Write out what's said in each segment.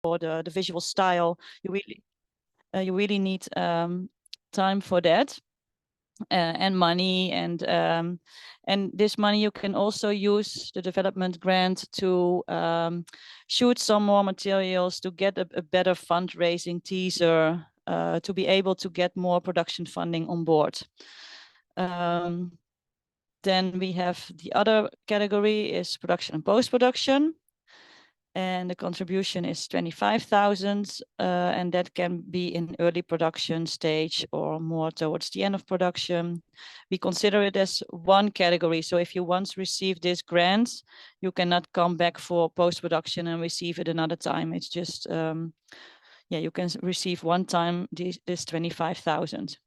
the visual style, you really need time for that. And money, and this money you can also use the development grant to shoot some more materials, to get a better fundraising teaser, to be able to get more production funding on board. Then we have the other category is production and post-production. And the contribution is 25,000, and that can be in early production stage or more towards the end of production. We consider it as one category. So if you once receive this grant, you cannot come back for post-production and receive it another time. It's just, you can receive one time this 25,000.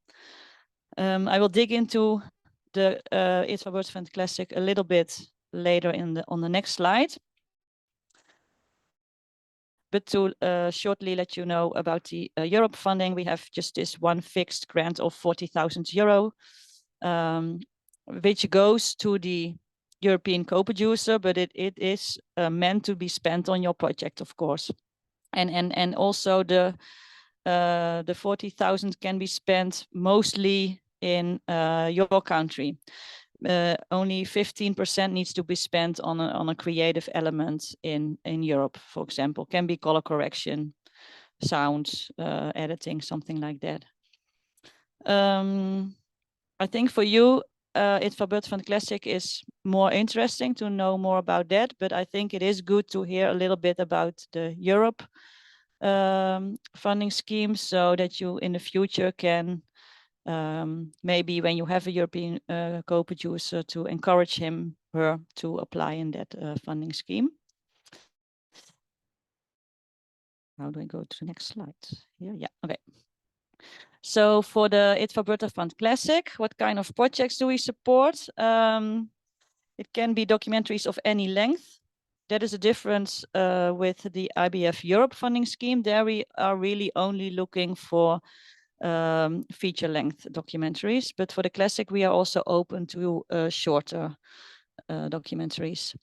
I will dig into the IDFA Bertha Fund Classic a little bit later on the next slide. But to shortly let you know about the Europe funding, we have just this one fixed grant of 40,000 euro, which goes to the European co-producer, but it is meant to be spent on your project, of course. And also the 40,000 can be spent mostly in your country. Only 15% needs to be spent on a creative element in Europe, for example. Can be color correction, sound editing, something like that. I think for you, IDFA Bertha Fund Classic is more interesting to know more about that, but I think it is good to hear a little bit about the Europe funding scheme, so that you in the future can maybe when you have a European co-producer, to encourage her to apply in that funding scheme. How do I go to the next slide? Here, yeah, okay. So for the IDFA Bertha Fund Classic, what kind of projects do we support? It can be documentaries of any length. That is a difference with the IDFA Europe funding scheme. There we are really only looking for feature-length documentaries, but for the Classic we are also open to shorter documentaries.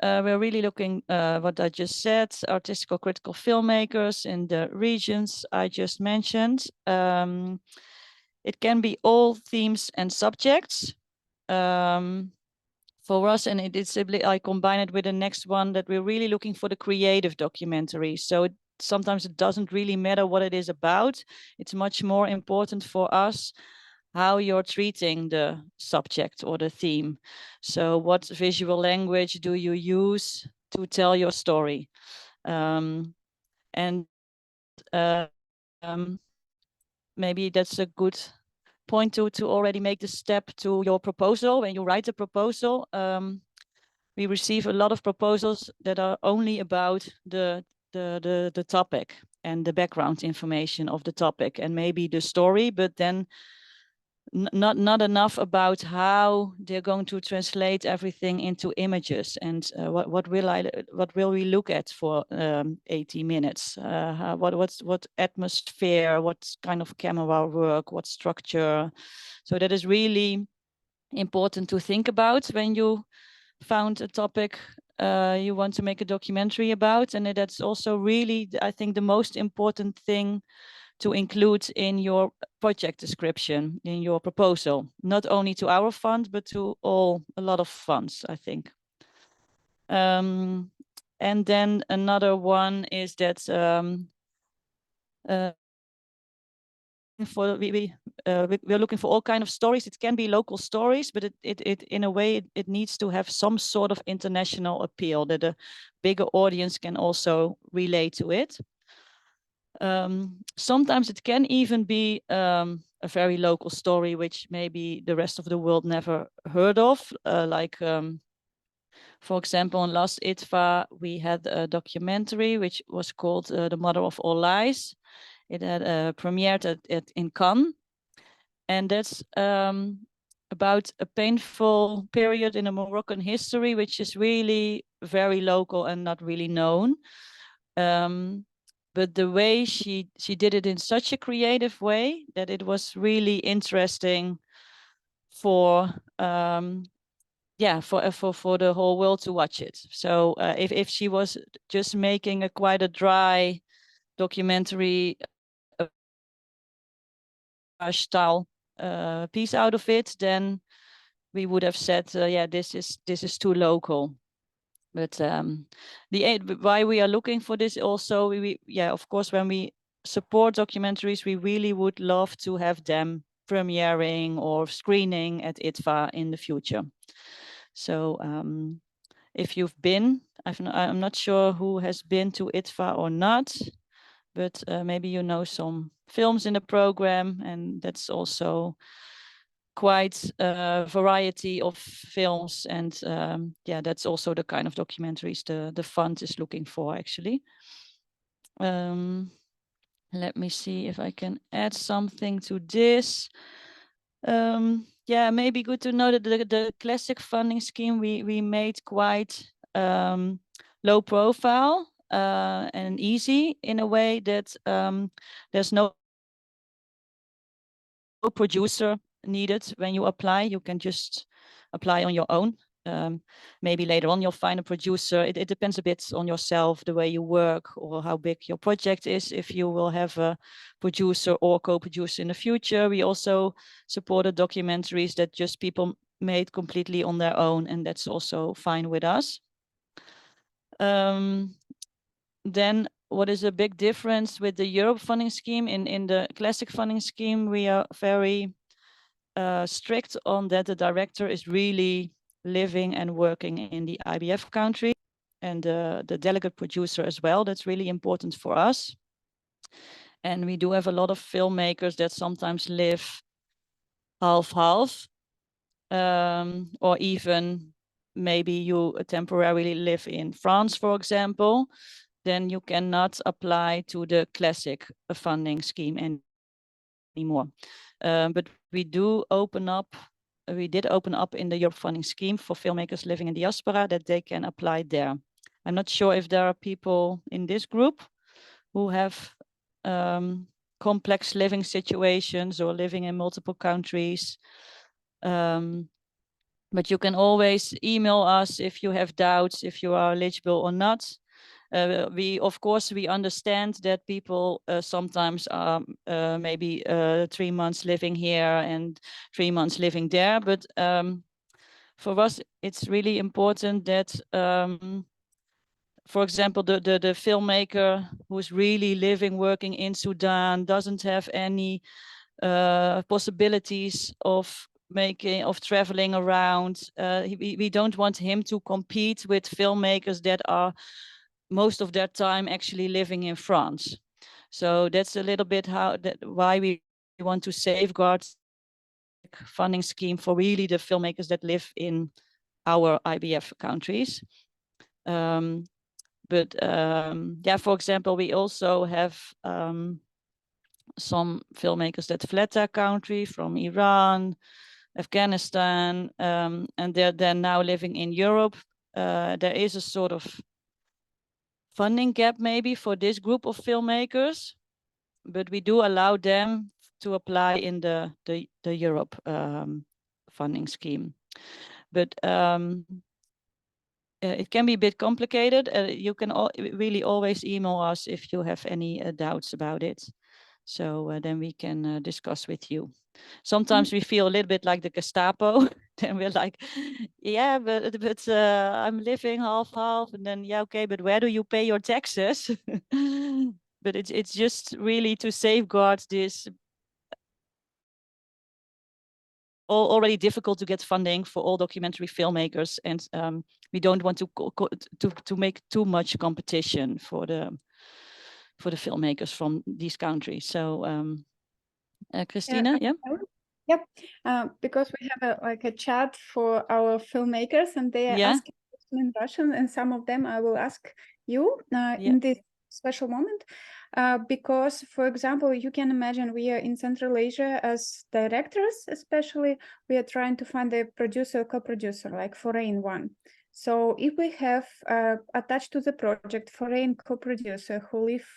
We're really looking, what I just said, artistic or critical filmmakers in the regions I just mentioned. It can be all themes and subjects. For us, and it's simply, I combine it with the next one, that we're really looking for the creative documentary. So sometimes it doesn't really matter what it is about. It's much more important for us how you're treating the subject or the theme. So what visual language do you use to tell your story? Maybe that's a good point to already make the step to your proposal. When you write a proposal, we receive a lot of proposals that are only about the topic and the background information of the topic and maybe the story, but then not enough about how they're going to translate everything into images, and what will we look at for 80 minutes? What atmosphere, what kind of camera work, what structure? So that is really important to think about when you found a topic you want to make a documentary about, and that's also really, I think, the most important thing to include in your project description, in your proposal, not only to our fund, but to a lot of funds, I think. And then another one is that we're looking for all kinds of stories. It can be local stories, but it in a way it needs to have some sort of international appeal, that a bigger audience can also relate to it. Sometimes it can even be a very local story, which maybe the rest of the world never heard of. For example, in last IDFA, we had a documentary which was called The Mother of All Lies. It had premiered in Cannes. And that's about a painful period in a Moroccan history, which is really very local and not really known. But the way she did it in such a creative way that it was really interesting for yeah, for the whole world to watch it. So if she was just making a quite a dry documentary style piece out of it, then we would have said, yeah, this is too local. But why we are looking for this also, yeah, of course, when we support documentaries, we really would love to have them premiering or screening at IDFA in the future. So if you've been, I'm not sure who has been to IDFA or not, but maybe you know some films in the program, and that's also quite a variety of films. And yeah, that's also the kind of documentaries the fund is looking for, actually. Let me see if I can add something to this. Yeah, maybe good to know that the classic funding scheme we made quite low profile and easy, in a way that there's no producer needed when you apply. You can just apply on your own. Maybe later on you'll find a producer. It depends a bit on yourself, the way you work, or how big your project is, if you will have a producer or co-producer in the future. We also supported documentaries that just people made completely on their own, and that's also fine with us. Then what is a big difference with the Europe funding scheme? In the classic funding scheme, we are very strict on that the director is really living and working in the IDF country, and the delegate producer as well. That's really important for us. And we do have a lot of filmmakers that sometimes live half-half, or even maybe you temporarily live in France, for example. Then you cannot apply to the classic funding scheme anymore. But we did open up in the Europe funding scheme for filmmakers living in diaspora, that they can apply there. I'm not sure if there are people in this group who have complex living situations or living in multiple countries. But you can always email us if you have doubts, if you are eligible or not. Of course, we understand that people sometimes are maybe 3 months living here and 3 months living there. But for us, it's really important that, for example, the filmmaker who's really living, working in Sudan, doesn't have any possibilities of traveling around. We don't want him to compete with filmmakers that are most of their time actually living in France. So that's a little bit why we want to safeguard funding scheme for really the filmmakers that live in our IDF countries. Yeah, for example, we also have some filmmakers that fled their country from Iran, Afghanistan, and they're now living in Europe. There is a sort of funding gap maybe for this group of filmmakers, but we do allow them to apply in the Europe funding scheme. But it can be a bit complicated. You can really always email us if you have any doubts about it. So then we can discuss with you. Sometimes we feel a little bit like the Gestapo. Then we're like, yeah, but I'm living half-half. And then, yeah, okay, but where do you pay your taxes? But it's just really to safeguard this. Already difficult to get funding for all documentary filmmakers, and we don't want to make too much competition for the filmmakers from these countries. So Christina, yeah. Yep, because we have a chat for our filmmakers, and they are asking in Russian, and some of them I will ask you in this special moment. Because, for example, you can imagine we are in Central Asia as directors, especially we are trying to find a producer, co-producer, like foreign one. So if we have attached to the project foreign co-producer who live,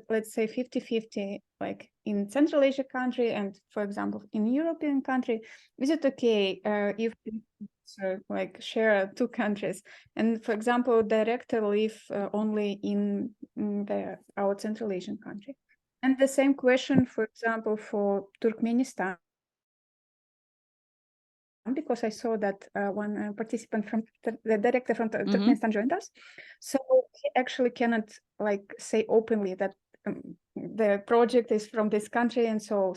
let's say 50-50, like in Central Asia country and, for example, in European country, is it okay if like share two countries. And for example, director live only in our Central Asian country. And the same question, for example, for Turkmenistan, because I saw that one participant from the director from Turkmenistan joined us. So he actually cannot like say openly that the project is from this country. And so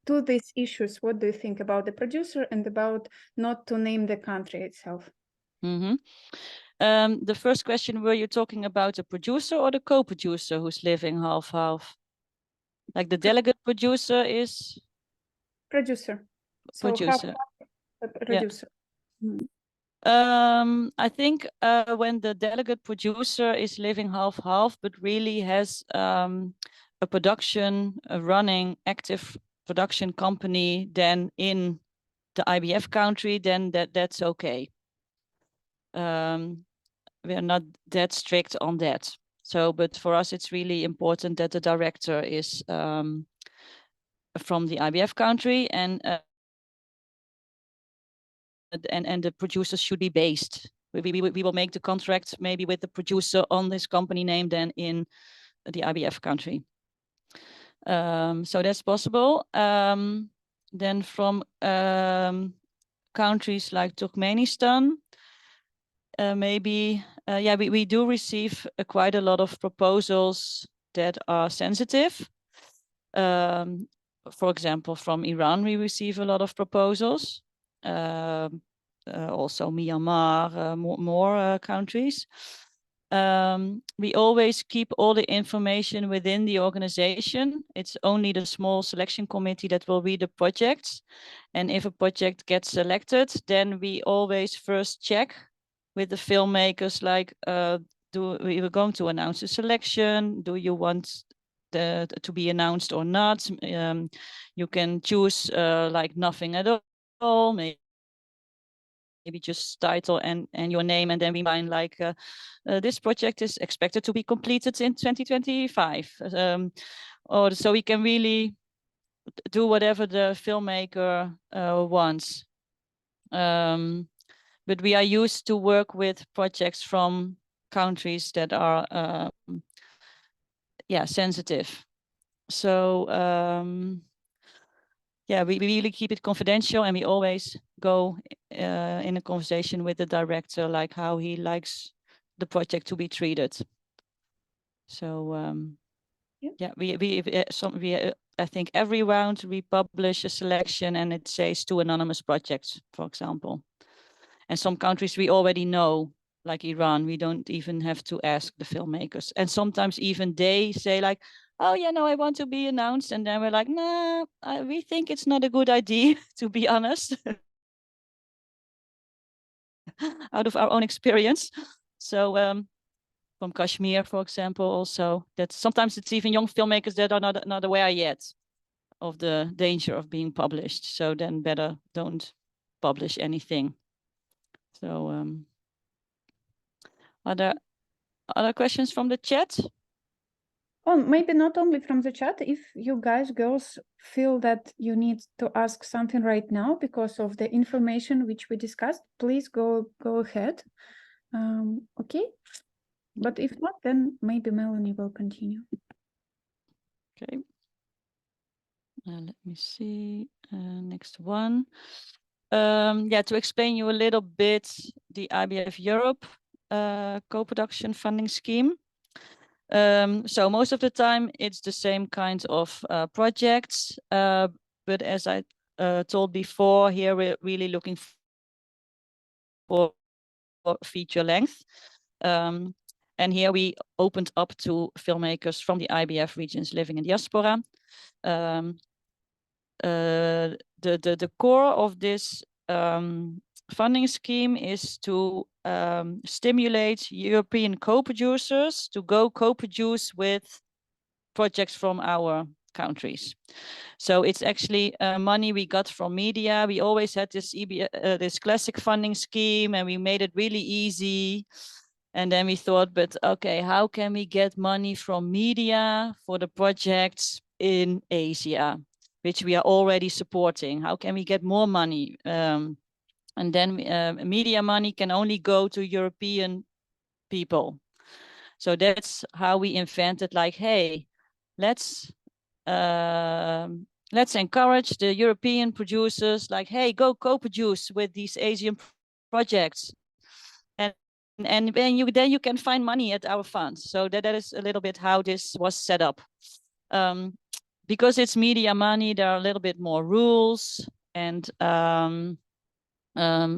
to these issues, what do you think about the producer and about not to name the country itself? The first question, were you talking about the producer or the co-producer who's living half-half? Like the delegate producer is? Producer. So producer. Producer. I think when the delegate producer is living half-half, but really has a production, a running active production company, then in the IBF country, then that's okay. We are not that strict on that. So, but for us, it's really important that the director is from the IBF country, and the producers should be based. We will make the contract maybe with the producer on this company name than in the IBF country. So that's possible. Then from countries like Turkmenistan, maybe, yeah, we do receive quite a lot of proposals that are sensitive. For example, from Iran, we receive a lot of proposals. Also Myanmar, more countries. We always keep all the information within the organization. It's only the small selection committee that will read the projects. And if a project gets selected, then we always first check with the filmmakers, like, we were going to announce a selection. Do you want to be announced or not? You can choose like nothing at all, maybe just title and your name, and then we find like this project is expected to be completed in 2025. Or so we can really do whatever the filmmaker wants. But we are used to work with projects from countries that are yeah, sensitive. So yeah, we really keep it confidential, and we always go in a conversation with the director, like how he likes the project to be treated. So yeah, I think every round we publish a selection, and it says 2 anonymous projects, for example. And some countries we already know, like Iran, we don't even have to ask the filmmakers. And sometimes even they say like, oh yeah, no, I want to be announced. And then we're like, nah, we think it's not a good idea, to be honest, out of our own experience. So from Kashmir, for example, also, that sometimes it's even young filmmakers that are not aware yet of the danger of being published. So then better don't publish anything. So are there other questions from the chat? Oh, maybe not only from the chat. If you girls feel that you need to ask something right now because of the information which we discussed, please go ahead. Okay. But if not, then maybe Melanie will continue. Okay. Let me see. Next one. Yeah, to explain you a little bit, the IBF Europe co-production funding scheme. So most of the time it's the same kind of projects, but as I told before, here we're really looking for feature length. And here we opened up to filmmakers from the IBF regions living in diaspora. The core of this funding scheme is to stimulate European co-producers to go co-produce with projects from our countries. So it's actually money we got from media. We always had this this classic funding scheme, and we made it really easy. And then we thought, but okay, how can we get money from media for the projects in Asia, which we are already supporting? How can we get more money? And then media money can only go to European people. So that's how we invented, like, hey, let's encourage the European producers, like, hey, go co-produce with these Asian projects. And then you can find money at our funds. So that is a little bit how this was set up. Because it's media money, there are a little bit more rules. And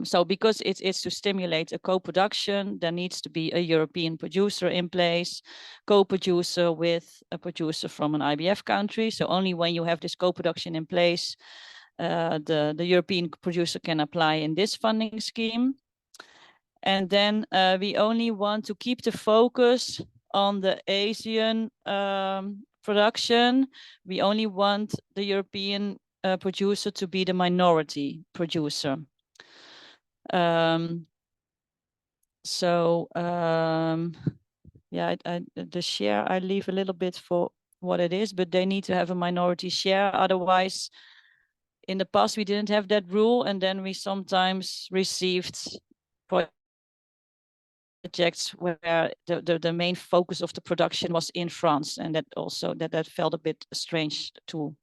so because it's to stimulate a co-production, there needs to be a European producer in place, co-producer with a producer from an IBF country. So only when you have this co-production in place, the European producer can apply in this funding scheme. And then we only want to keep the focus on the Asian production. We only want the European producer to be the minority producer. Yeah, the share I leave a little bit for what it is, but they need to have a minority share. Otherwise, in the past, we didn't have that rule. And then we sometimes received projects where the main focus of the production was in France. And that also that felt a bit strange to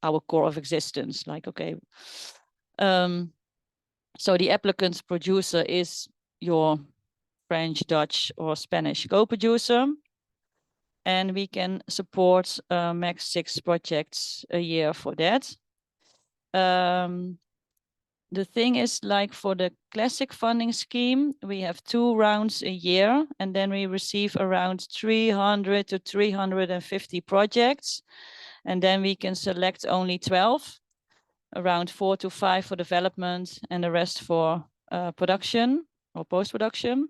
our core of existence. Like, okay, so the applicant's producer is your French, Dutch, or Spanish co-producer. And we can support max 6 projects a year for that. The thing is, like for the classic funding scheme, we have 2 rounds a year, and then we receive around 300 to 350 projects. And then we can select only 12, around 4 to 5 for development, and the rest for production or post-production.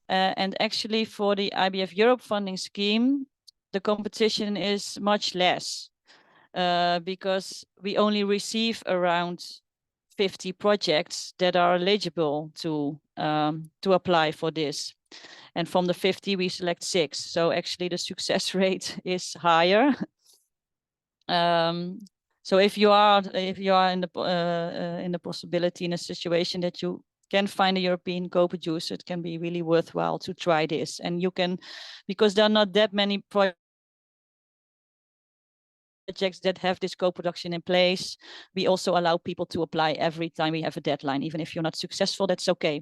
And actually for the IBF Europe funding scheme, the competition is much less because we only receive around 50 projects that are eligible to apply for this. And from the 50, we select 6. So actually the success rate is higher. So if you are in the possibility, in a situation that you can find a European co-producer, it can be really worthwhile to try this. And you can, because there are not that many projects that have this co-production in place. We also allow people to apply every time we have a deadline. Even if you're not successful, that's okay.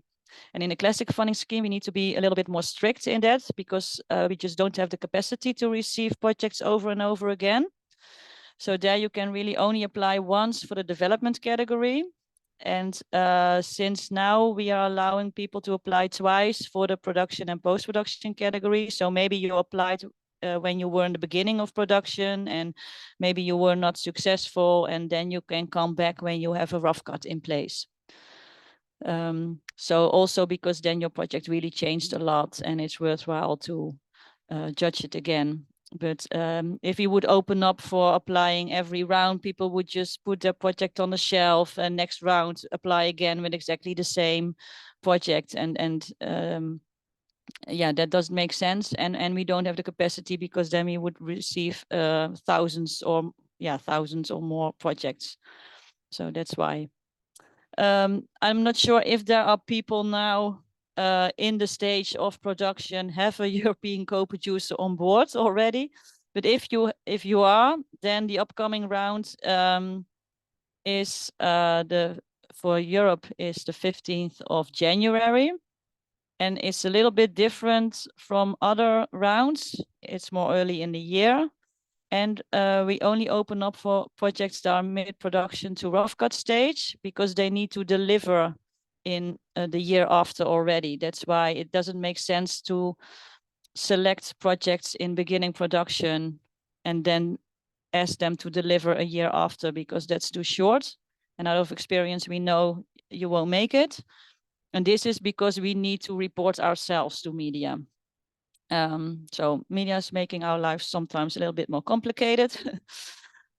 And in the classic funding scheme, we need to be a little bit more strict in that because we just don't have the capacity to receive projects over and over again. So there you can really only apply once for the development category. And since now we are allowing people to apply twice for the production and post-production category. So maybe you applied when you were in the beginning of production and maybe you were not successful, and then you can come back when you have a rough cut in place. So also because then your project really changed a lot and it's worthwhile to judge it again. But if you would open up for applying every round, people would just put their project on the shelf and next round apply again with exactly the same project. And yeah, that doesn't make sense. And we don't have the capacity because then we would receive thousands or more projects. So that's why. I'm not sure if there are people now in the stage of production have a European co-producer on board already. But if you are, then the upcoming round is for Europe is the 15th of January. And it's a little bit different from other rounds. It's more early in the year. And we only open up for projects that are mid-production to rough cut stage because they need to deliver in the year after already. That's why it doesn't make sense to select projects in beginning production and then ask them to deliver a year after, because that's too short. And out of experience, we know you won't make it. And this is because we need to report ourselves to media. So media is making our lives sometimes a little bit more complicated.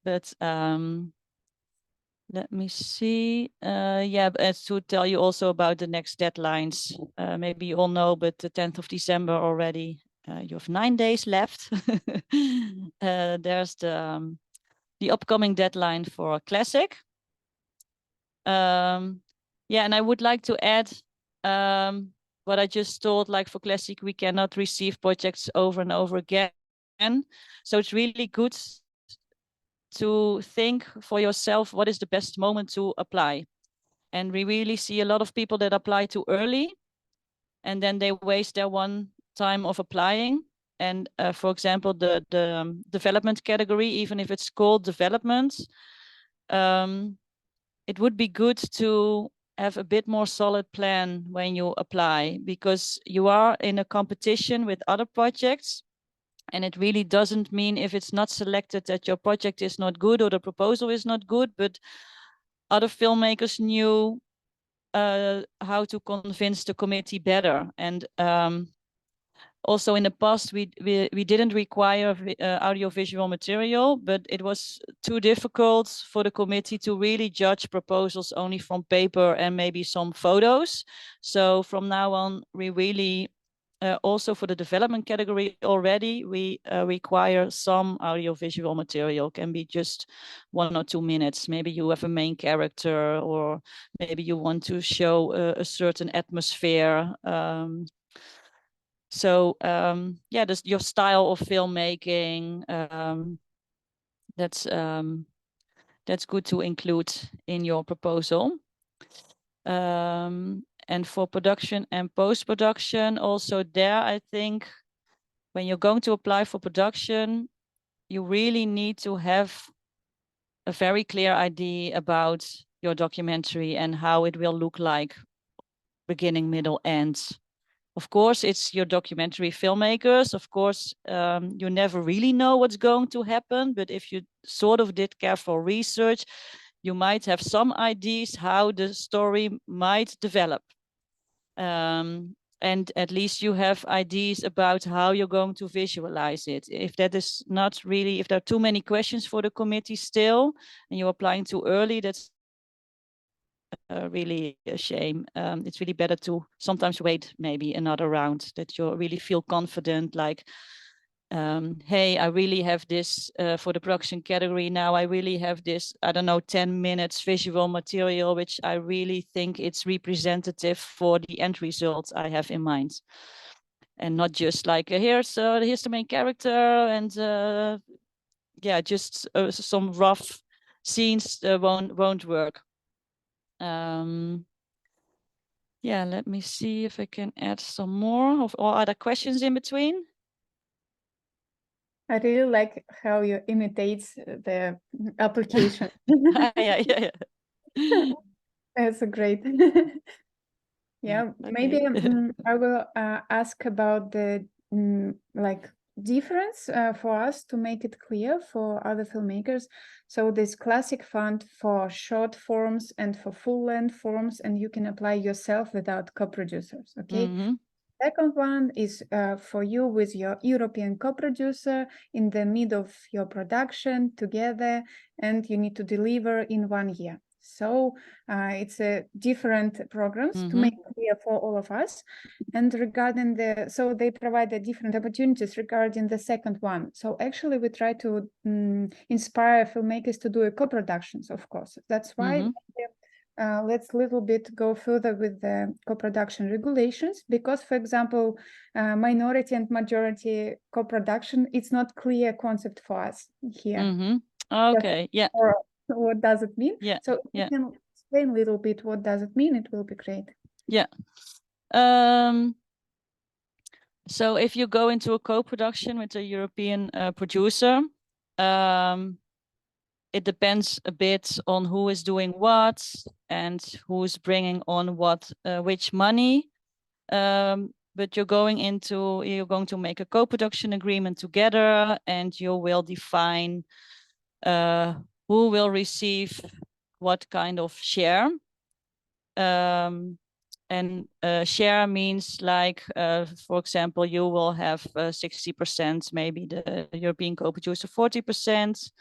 But let me see. Yeah, but to tell you also about the next deadlines. Maybe you all know, but the 10th of December already, you have 9 days left. There's the upcoming deadline for Classic. Yeah, and I would like to add what I just told, like for Classic, we cannot receive projects over and over again. So it's really good to think for yourself, what is the best moment to apply? And we really see a lot of people that apply too early, and then they waste their one time of applying. And for example, the development category, even if it's called development, it would be good to have a bit more solid plan when you apply, because you are in a competition with other projects. And it really doesn't mean if it's not selected that your project is not good or the proposal is not good, but other filmmakers knew how to convince the committee better. And also in the past, we didn't require audiovisual material, but it was too difficult for the committee to really judge proposals only from paper and maybe some photos. So from now on, we really, also for the development category already, we require some audiovisual material. Can be just 1 or 2 minutes. Maybe you have a main character, or maybe you want to show a certain atmosphere. So yeah, your style of filmmaking, that's good to include in your proposal. And for production and post-production, also there, I think when you're going to apply for production, you really need to have a very clear idea about your documentary and how it will look like, beginning, middle, end. Of course, it's your documentary filmmakers. Of course, you never really know what's going to happen. But if you sort of did careful research, you might have some ideas how the story might develop. And at least you have ideas about how you're going to visualize it. If that is not really, if there are too many questions for the committee still, and you're applying too early, that's really a shame. It's really better to sometimes wait maybe another round, that you really feel confident, like, hey, I really have this for the production category now. I really have this, I don't know, 10 minutes visual material, which I really think it's representative for the end result I have in mind. And not just like, here's the main character, and yeah, just some rough scenes won't work. Yeah, let me see if I can add some more or other questions in between. I really like how you imitate the application. Yeah. That's great. Yeah, okay. maybe I will ask about the like difference for us to make it clear for other filmmakers. So this classic fund for short forms and for full-length forms, and you can apply yourself without co-producers, okay? Second one is for you with your European co-producer in the mid of your production together, and you need to deliver in 1 year. So it's a different programs to make clear for all of us. And regarding so they provide the different opportunities regarding the second one. So actually we try to inspire filmmakers to do a co-productions, of course. That's why let's little bit go further with the co-production regulations, because, for example, minority and majority co-production, it's not clear concept for us here. Okay, yeah. Or what does it mean? Yeah. So you can explain a little bit what does it mean, it will be great. Yeah. So if you go into a co-production with a European producer, it depends a bit on who is doing what and who's bringing on what, which money. But you're going to make a co-production agreement together, and you will define who will receive what kind of share. And share means like, for example, you will have 60%, maybe the European co-producer 40%.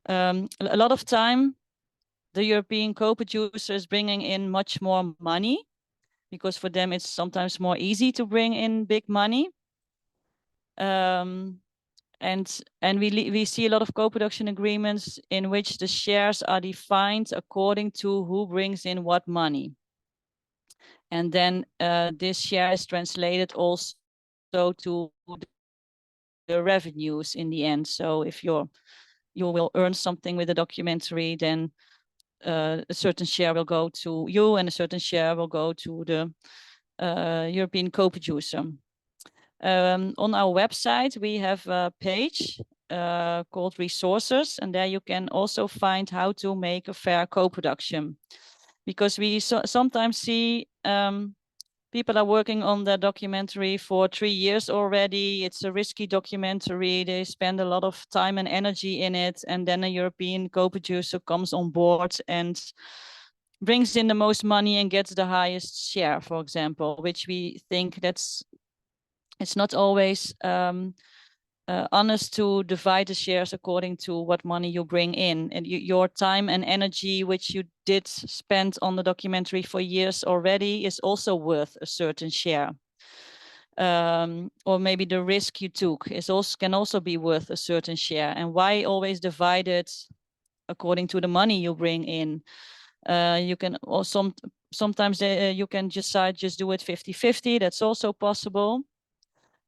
A lot of time, the European co-producer is bringing in much more money, because for them it's sometimes more easy to bring in big money. And we see a lot of co-production agreements in which the shares are defined according to who brings in what money. And then this share is translated also to the revenues in the end. So if you will earn something with the documentary, then a certain share will go to you and a certain share will go to the European co-producer. On our website, we have a page called resources, and there you can also find how to make a fair co-production. Because we sometimes see people are working on the documentary for 3 years already. It's a risky documentary. They spend a lot of time and energy in it. And then a European co-producer comes on board and brings in the most money and gets the highest share, for example, which we think it's not always honest to divide the shares according to what money you bring in, and your time and energy which you did spend on the documentary for years already is also worth a certain share. Or maybe the risk you took can also be worth a certain share. And why always divide it according to the money you bring in? You can also sometimes you can decide just do it 50-50. That's also possible.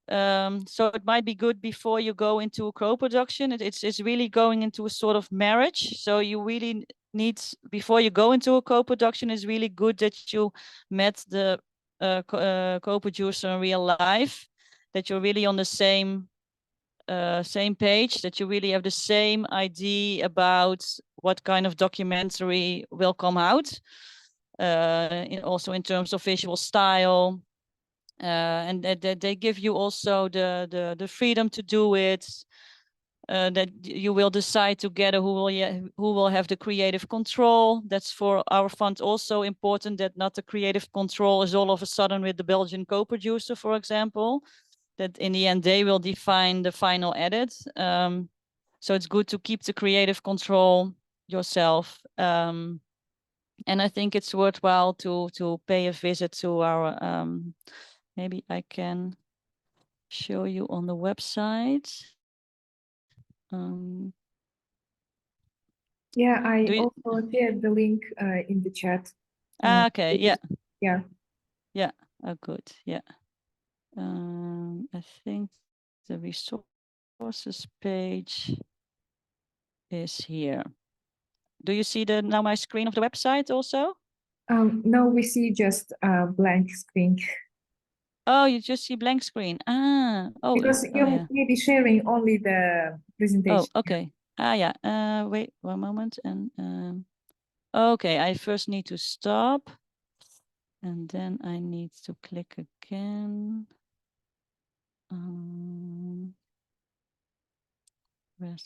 So it might be good before you go into a co-production. It's really going into a sort of marriage. So you really need, before you go into a co-production, it's really good that you met the co-producer in real life, that you're really on the same page, that you really have the same idea about what kind of documentary will come out, also in terms of visual style. And that they give you also the freedom to do it, that you will decide together who will have the creative control. That's for our fund also important, that not the creative control is all of a sudden with the Belgian co-producer, for example, that in the end they will define the final edit. So it's good to keep the creative control yourself. And I think it's worthwhile to pay a visit to our maybe I can show you on the website. Yeah, I also shared the link in the chat. Okay, yeah. Yeah. Yeah, oh, good, yeah. I think the resources page is here. Do you see now my screen of the website also? No, we see just a blank screen. Oh, you just see blank screen. Oh, because you may be sharing only the presentation. Oh, okay. Yeah. Wait 1 moment. And okay, I first need to stop. And then I need to click again.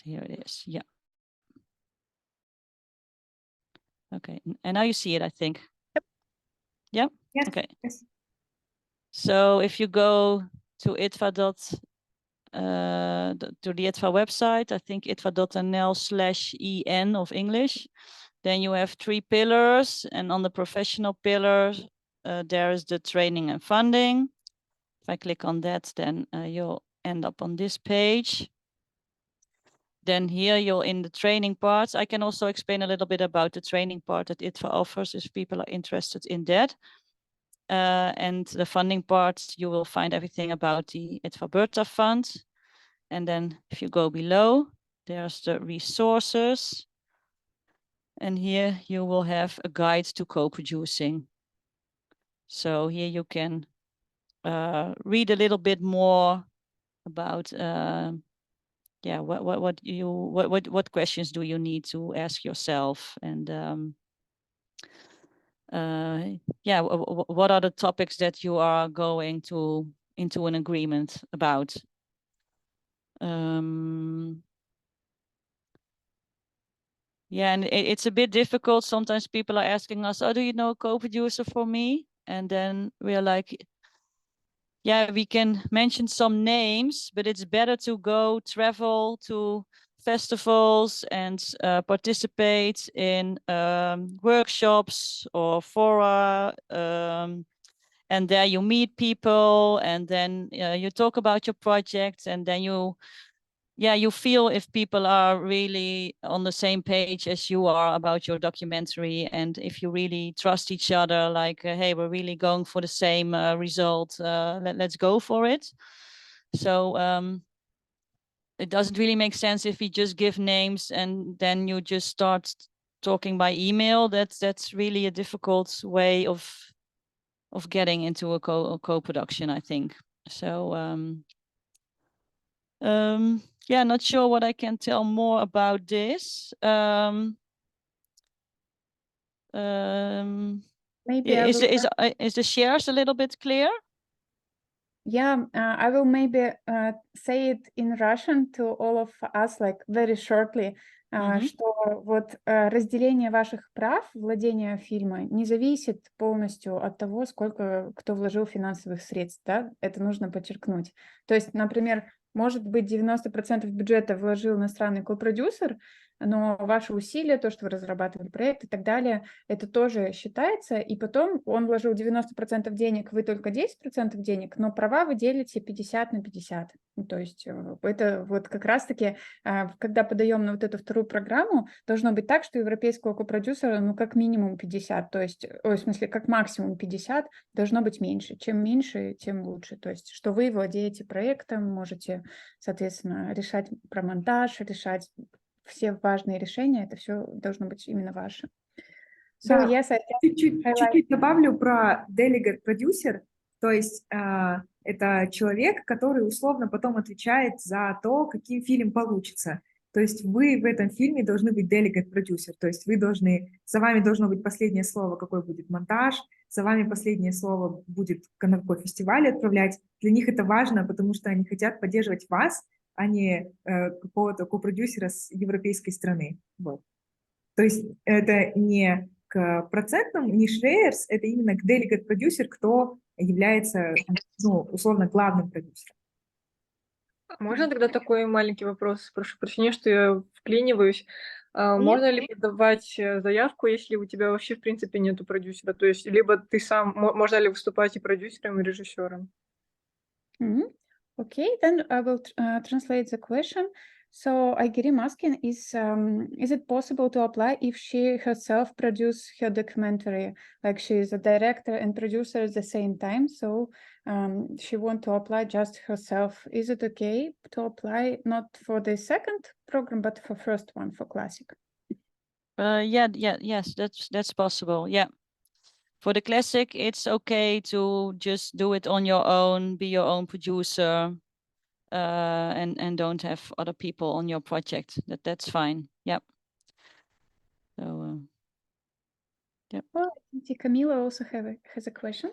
Here it is. Yeah. Okay, and now you see it, I think. Yep. Yeah. Yes. Okay. Yes. So if you go to IDFA to the IDFA website, I think idfa.nl/en of English. Then you have 3 pillars, and on the professional pillar, there is the training and funding. If I click on that, then you'll end up on this page. Then here you're in the training parts. I can also explain a little bit about the training part that IDFA offers if people are interested in that. And the funding part, you will find everything about the IDFA Bertha Fund. And then if you go below, there's the resources. And here you will have a guide to co-producing. So here you can read a little bit more about what questions do you need to ask yourself, and what are the topics that you are going into an agreement about. Yeah, and it's a bit difficult. Sometimes people are asking us, oh, do you know a co-producer for me? And then we're like, yeah, we can mention some names, but it's better to go travel to festivals and participate in workshops or fora. And there you meet people, and then you talk about your project, and then you yeah, you feel if people are really on the same page as you are about your documentary, and if you really trust each other, like, hey, we're really going for the same result, let's go for it. So it doesn't really make sense if you just give names and then you just start talking by email. That's really a difficult way of getting into a co-production, I think. So yeah, not sure what I can tell more about this. Maybe is the shares a little bit clear? Yeah, I will maybe say it in Russian to all of us, like very shortly, что вот разделение ваших прав, владения фильма, не зависит полностью от того, сколько кто вложил финансовых средств, да, это нужно подчеркнуть. То есть, например, может быть, 90% бюджета вложил иностранный копродюсер, но ваши усилия, то, что вы разрабатывали проект и так далее, это тоже считается, и потом он вложил 90% денег, вы только 10% денег, но права вы делите 50 на 50. То есть это вот как раз-таки, когда подаем на вот эту вторую программу, должно быть так, что европейского копродюсера, ну, как минимум 50, то есть, в смысле, как максимум 50, должно быть меньше. Чем меньше, тем лучше. То есть, что вы владеете проектом, можете, соответственно, решать про монтаж, решать все важные решения, это все должно быть именно ваше. So, да. yes, чуть-чуть добавлю про delegate producer, то есть это человек, который условно потом отвечает за то, каким фильм получится. То есть вы в этом фильме должны быть delegate producer, то есть вы должны, за вами должно быть последнее слово, какой будет монтаж, за вами последнее слово будет на какой фестиваль отправлять. Для них это важно, потому что они хотят поддерживать вас, а не какого-то копродюсера с европейской страны. Вот. То есть это не к процентам, не шрейерс, это именно к delegate продюсер, кто является, ну, условно, главным продюсером. Можно тогда такой маленький вопрос? Прошу прощения, что я вклиниваюсь. Можно ли подавать заявку, если у тебя вообще, в принципе, нету продюсера? То есть, либо ты сам, можно ли выступать и продюсером, и режиссером? Okay, then I will translate the question. So Aygerim asking is it possible to apply if she herself produce her documentary, like she is a director and producer at the same time, so she want to apply just herself. Is it okay to apply not for the second program, but for first one, for classic? Yes, that's possible. Yeah. For the classic, it's okay to just do it on your own, be your own producer, and don't have other people on your project. That's fine. Yep. So, yep. Well, I think Camila also has a question.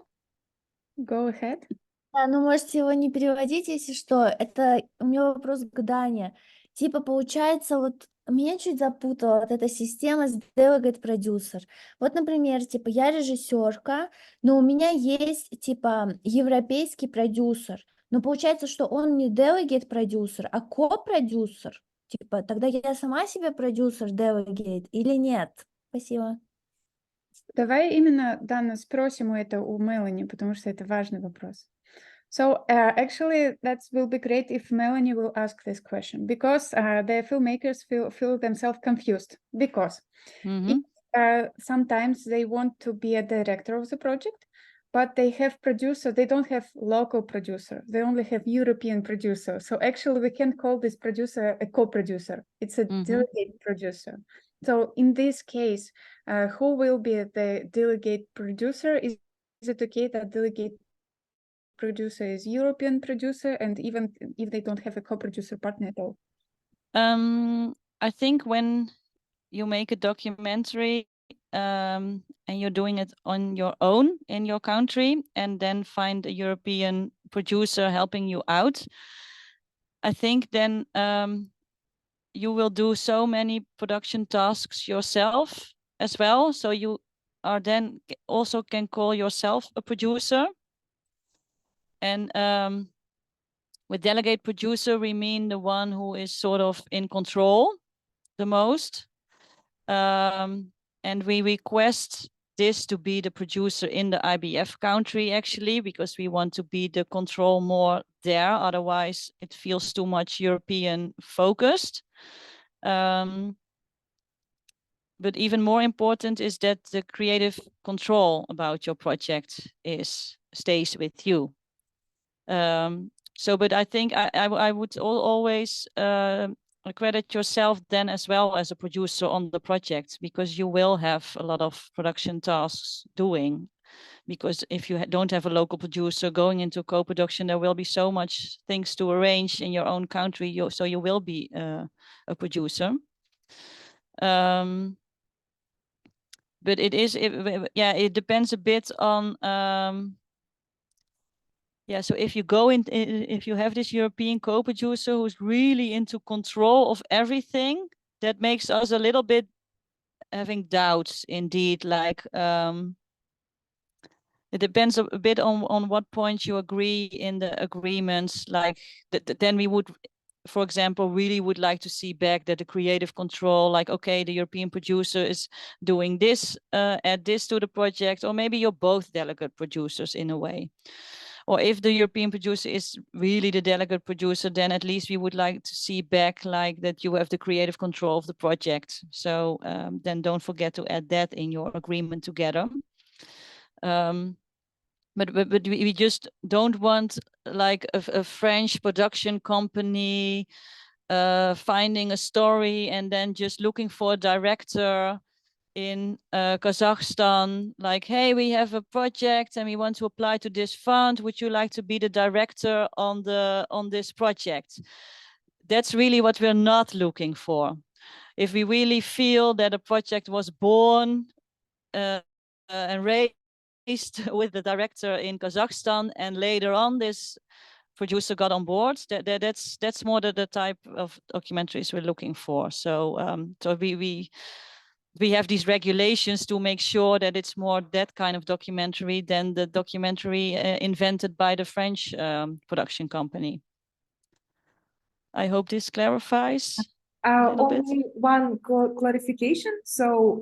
Go ahead. Да, ну можете его не переводить, если что. Это у меня вопрос к Дане. Типа, получается, вот меня чуть запутала вот эта система с delegate producer. Вот, например, типа, я режиссерка, но у меня есть, типа, европейский продюсер. Но получается, что он не delegate продюсер, а ко-продюсер. Типа, тогда я сама себе продюсер delegate или нет? Спасибо. Давай именно, Дана, спросим это у Мелани, потому что это важный вопрос. So actually, that will be great if Melanie will ask this question, because the filmmakers feel themselves confused, because sometimes they want to be a director of the project, but they have producer, they don't have local producer, they only have European producer. So actually we can call this producer a co-producer. It's a delegate producer. So in this case, who will be the delegate producer? Is it okay that delegate producer is European producer, and even if they don't have a co-producer partner at all? I think when you make a documentary and you're doing it on your own in your country, and then find a European producer helping you out, I think then you will do so many production tasks yourself as well. So you are then also can call yourself a producer. And with delegate producer, we mean the one who is sort of in control the most. And we request this to be the producer in the IBF country, actually, because we want to be the control more there. Otherwise, it feels too much European focused. But even more important is that the creative control about your project stays with you. But I think I would always credit yourself then as well as a producer on the project, because you will have a lot of production tasks doing. Because if you don't have a local producer going into co-production, there will be so much things to arrange in your own country. So you will be a producer. But it depends a bit on. So if you go in, if you have this European co-producer who's really into control of everything, that makes us a little bit having doubts indeed. Like it depends a bit on what point you agree in the agreements. Like then we would, for example, really would like to see back that the creative control, like, okay, the European producer is doing this, add this to the project, or maybe you're both delegate producers in a way. Or if the European producer is really the delegate producer, then at least we would like to see back like that you have the creative control of the project. So then don't forget to add that in your agreement together. But we just don't want like a French production company finding a story and then just looking for a director in Kazakhstan, like, hey, we have a project and we want to apply to this fund. Would you like to be the director on this project? That's really what we're not looking for. If we really feel that a project was born and raised with the director in Kazakhstan, and later on this producer got on board, that's more the type of documentaries we're looking for. So we have these regulations to make sure that it's more that kind of documentary than the documentary invented by the French production company. I hope this clarifies a little bit. Only one clarification. So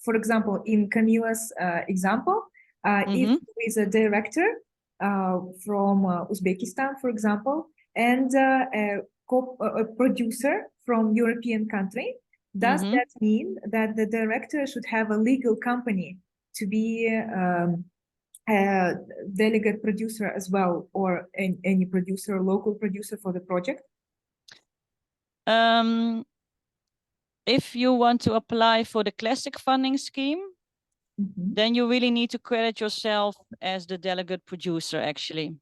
for example, in Camila's example, if there is a director from Uzbekistan, for example, and a producer from European country, does that mean that the director should have a legal company to be a delegate producer as well, or any producer, local producer for the project? If you want to apply for the classic funding scheme, then you really need to credit yourself as the delegate producer, actually.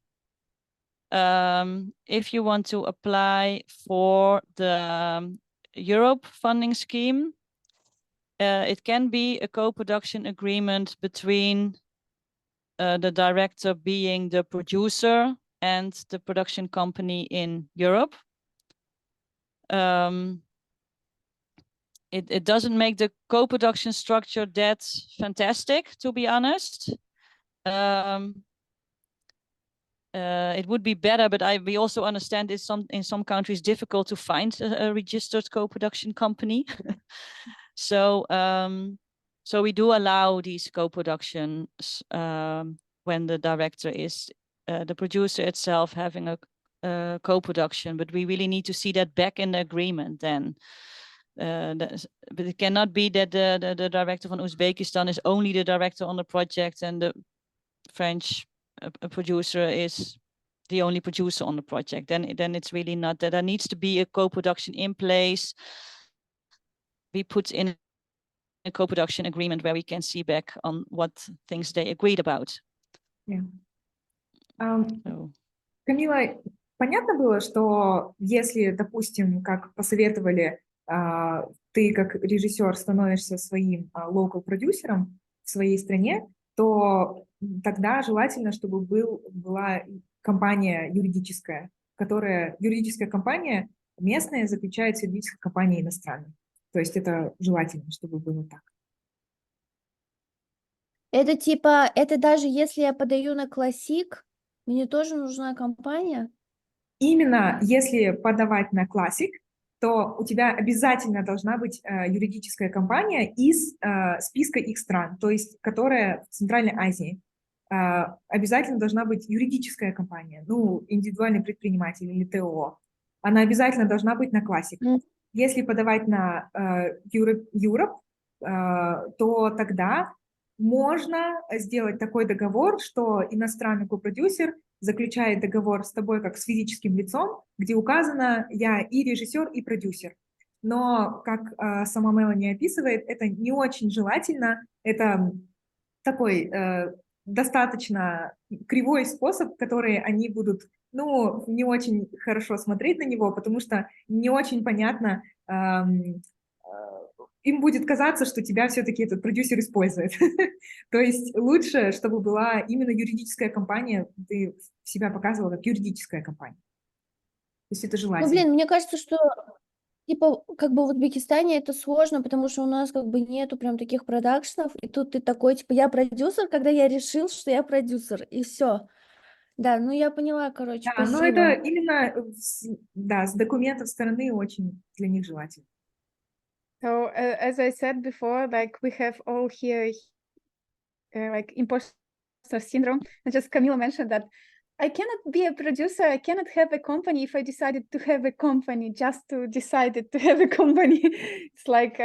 If you want to apply for the Europe funding scheme, it can be a co-production agreement between the director being the producer and the production company in Europe. It doesn't make the co-production structure that fantastic, to be honest. It would be better, but we also understand it's in some countries difficult to find a registered co-production company. So we do allow these co-productions when the director is the producer itself having a co-production, but we really need to see that back in the agreement then. But it cannot be that the director from Uzbekistan is only the director on the project and the French producer is the only producer on the project. Then it's really not that. There needs to be a co-production in place. We put in a co-production agreement where we can see back on what things they agreed about. Yeah. Камила, понятно было, что если, допустим, как посоветовали, ты как режиссер становишься своим local-продюсером в своей стране, то тогда желательно, чтобы была компания юридическая, юридическая компания местная заключает с юридической компанией иностранной. То есть это желательно, чтобы было так. Это типа, это даже если я подаю на классик, мне тоже нужна компания? Именно если подавать на классик, что у тебя обязательно должна быть юридическая компания из списка их стран, то есть которая в Центральной Азии. Обязательно должна быть юридическая компания, ну, индивидуальный предприниматель или ТО. Она обязательно должна быть на Classic. Если подавать на Europe, то тогда можно сделать такой договор, что иностранный копродюсер заключает договор с тобой как с физическим лицом, где указано «я и режиссер, и продюсер». Но, как сама Мелани описывает, это не очень желательно, это такой достаточно кривой способ, который они будут, ну, не очень хорошо смотреть на него, потому что не очень понятно, им будет казаться, что тебя все-таки этот продюсер использует. То есть лучше, чтобы была именно юридическая компания, ты себя показывала как юридическая компания. То есть это желательно. Ну, блин, мне кажется, что типа, как бы в Узбекистане это сложно, потому что у нас как бы нету прям таких продакшенов, и тут ты такой, типа, я продюсер, когда я решил, что я продюсер, и все. Да, ну я поняла, короче, Да, но спасибо. это именно, да, с документов стороны очень для них желательно. So as I said before, like we have all here like imposter syndrome. And just Camila mentioned that I cannot be a producer. I cannot have a company if I decided to have a company just to decide to have a company. It's like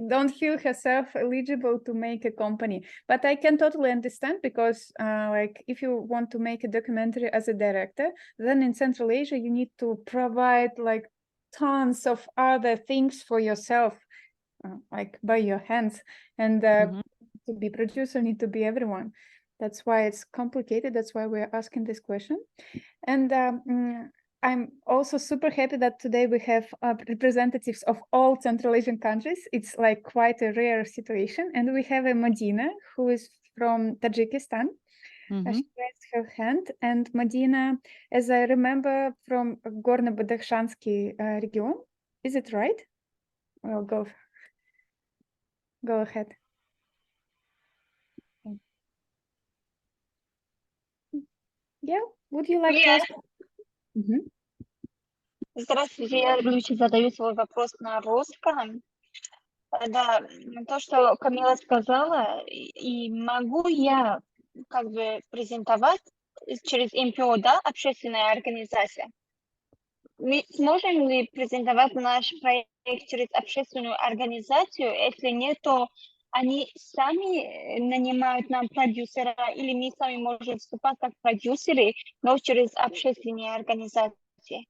don't feel herself eligible to make a company. But I can totally understand because like if you want to make a documentary as a director, then in Central Asia you need to provide like tons of other things for yourself, like by your hands. And to be producer need to be everyone. That's why it's complicated. That's why we're asking this question. And I'm also super happy that today we have representatives of all Central Asian countries. It's like quite a rare situation. And we have a Madina who is from Tajikistan. She raised her hand. And Madina, as I remember, from Gorno-Badakhshansky region. Is it right? Well, go ahead. Yeah, would you like to ask? Здравствуйте, я, задаю свой вопрос на русском. Да, то, что Камила сказала, и могу я как бы презентовать через МПО, да, общественная организация? Мы сможем ли презентовать наш проект через общественную организацию? Если нет, то они сами нанимают нам продюсера, или мы сами можем выступать как продюсеры, но через общественные организации?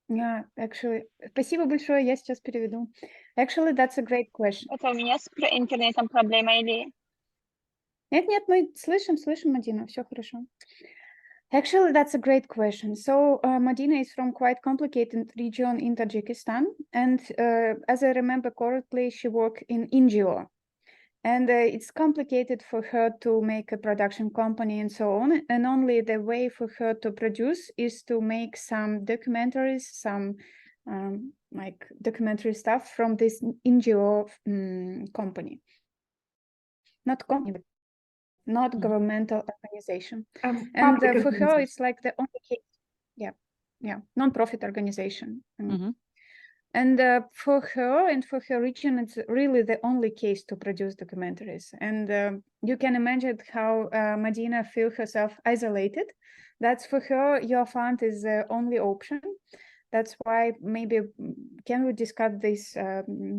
Yeah, actually, спасибо большое, я сейчас переведу. Actually, that's a great question. Это у меня с интернетом проблема или... Нет, мы слышим, Мадина, все хорошо. Actually, that's a great question. So Madina is from quite complicated region in Tajikistan. And as I remember correctly, she worked in NGO. And it's complicated for her to make a production company and so on. And only the way for her to produce is to make some documentaries, some like documentary stuff from this NGO company. Not company, not governmental organization. And for her, it's like the only case. Yeah, non-profit organization. And for her and for her region, it's really the only case to produce documentaries. And you can imagine how Madina feels herself isolated. That's for her, your fund is the only option. That's why maybe can we discuss this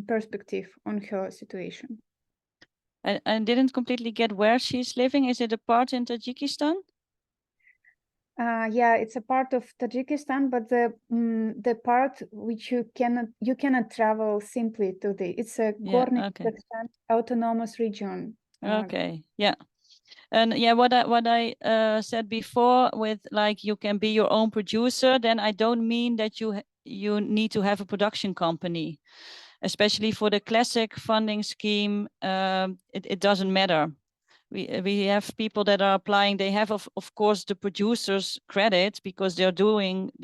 perspective on her situation? I didn't completely get where she's living. Is it a part in Tajikistan? Yeah, it's a part of Tajikistan, but the part which you cannot travel simply to it's a Gorno-Badakhshan autonomous region. Okay, yeah. And yeah, what I said before with like you can be your own producer, then I don't mean that you need to have a production company, especially for the classic funding scheme. It doesn't matter. We have people that are applying. They have of course the producer's credit because they're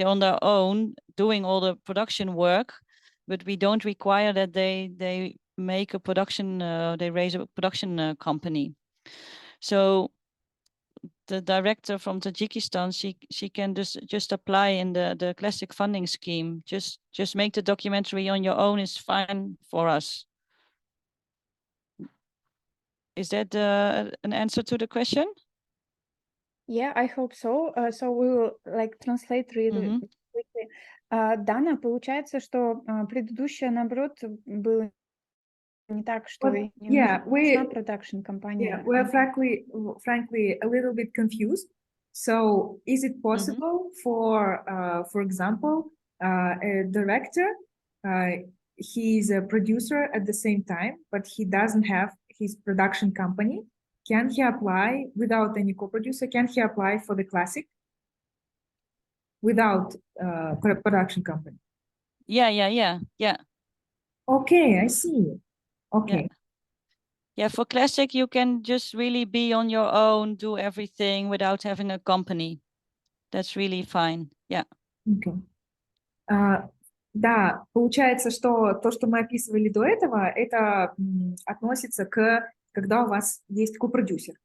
on their own doing all the production work, but we don't require that they make a production. They raise a production company. So the director from Tajikistan, she can just apply in the classic funding scheme. Just make the documentary on your own is fine for us. Is that an answer to the question? Yeah, I hope so. So we will like translate really quickly. Дана, получается, что предыдущее, наоборот, было не так, что Well, не нужна production компания. Yeah, we're frankly a little bit confused. So is it possible for example, a director, he's a producer at the same time, but he doesn't have his production company. Can he apply without any co-producer? Can he apply for the classic without production company? Yeah. Okay, I see. Okay. Yeah, for classic, you can just really be on your own, do everything without having a company. That's really fine. Yeah. Okay. Да, получается, что то, что мы описывали до этого, это относится к, когда у вас есть копродюсер.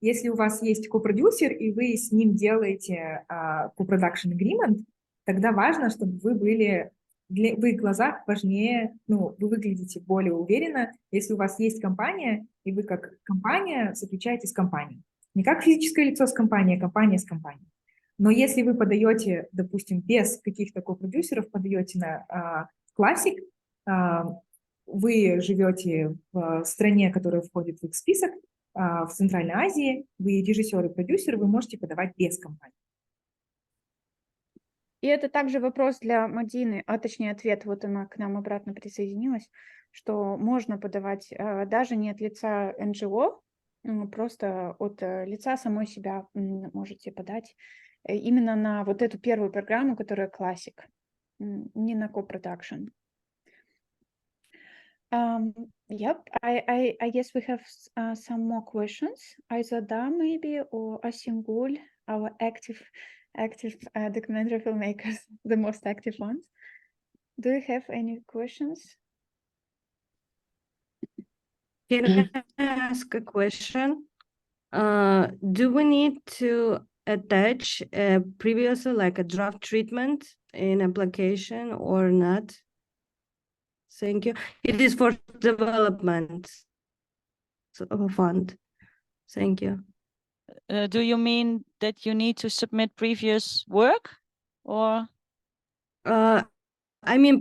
Если у вас есть копродюсер, и вы с ним делаете co-production agreement, тогда важно, чтобы вы были, в их глазах важнее, ну, вы выглядите более уверенно, если у вас есть компания, и вы как компания заключаете с компанией. Не как физическое лицо с компанией, а компания с компанией. Но если вы подаете, допустим, без каких-то копродюсеров, подаете на Classic, вы живете в стране, которая входит в их список, в Центральной Азии, вы режиссер и продюсер, вы можете подавать без компании. И это также вопрос для Мадины, точнее ответ, вот она к нам обратно присоединилась, что можно подавать даже не от лица НГО, просто от лица самой себя можете подать именно на вот эту первую программу, которая Classic, не на co-production. Yep, I guess we have some more questions. Aizada maybe, or Asingul, our active documentary filmmakers, the most active ones. Do you have any questions? Can I ask a question? Do we need to attach previously like a draft treatment in application or not? Thank you. It is for development of a fund. Thank you. Do you mean that you need to submit previous work, or? I mean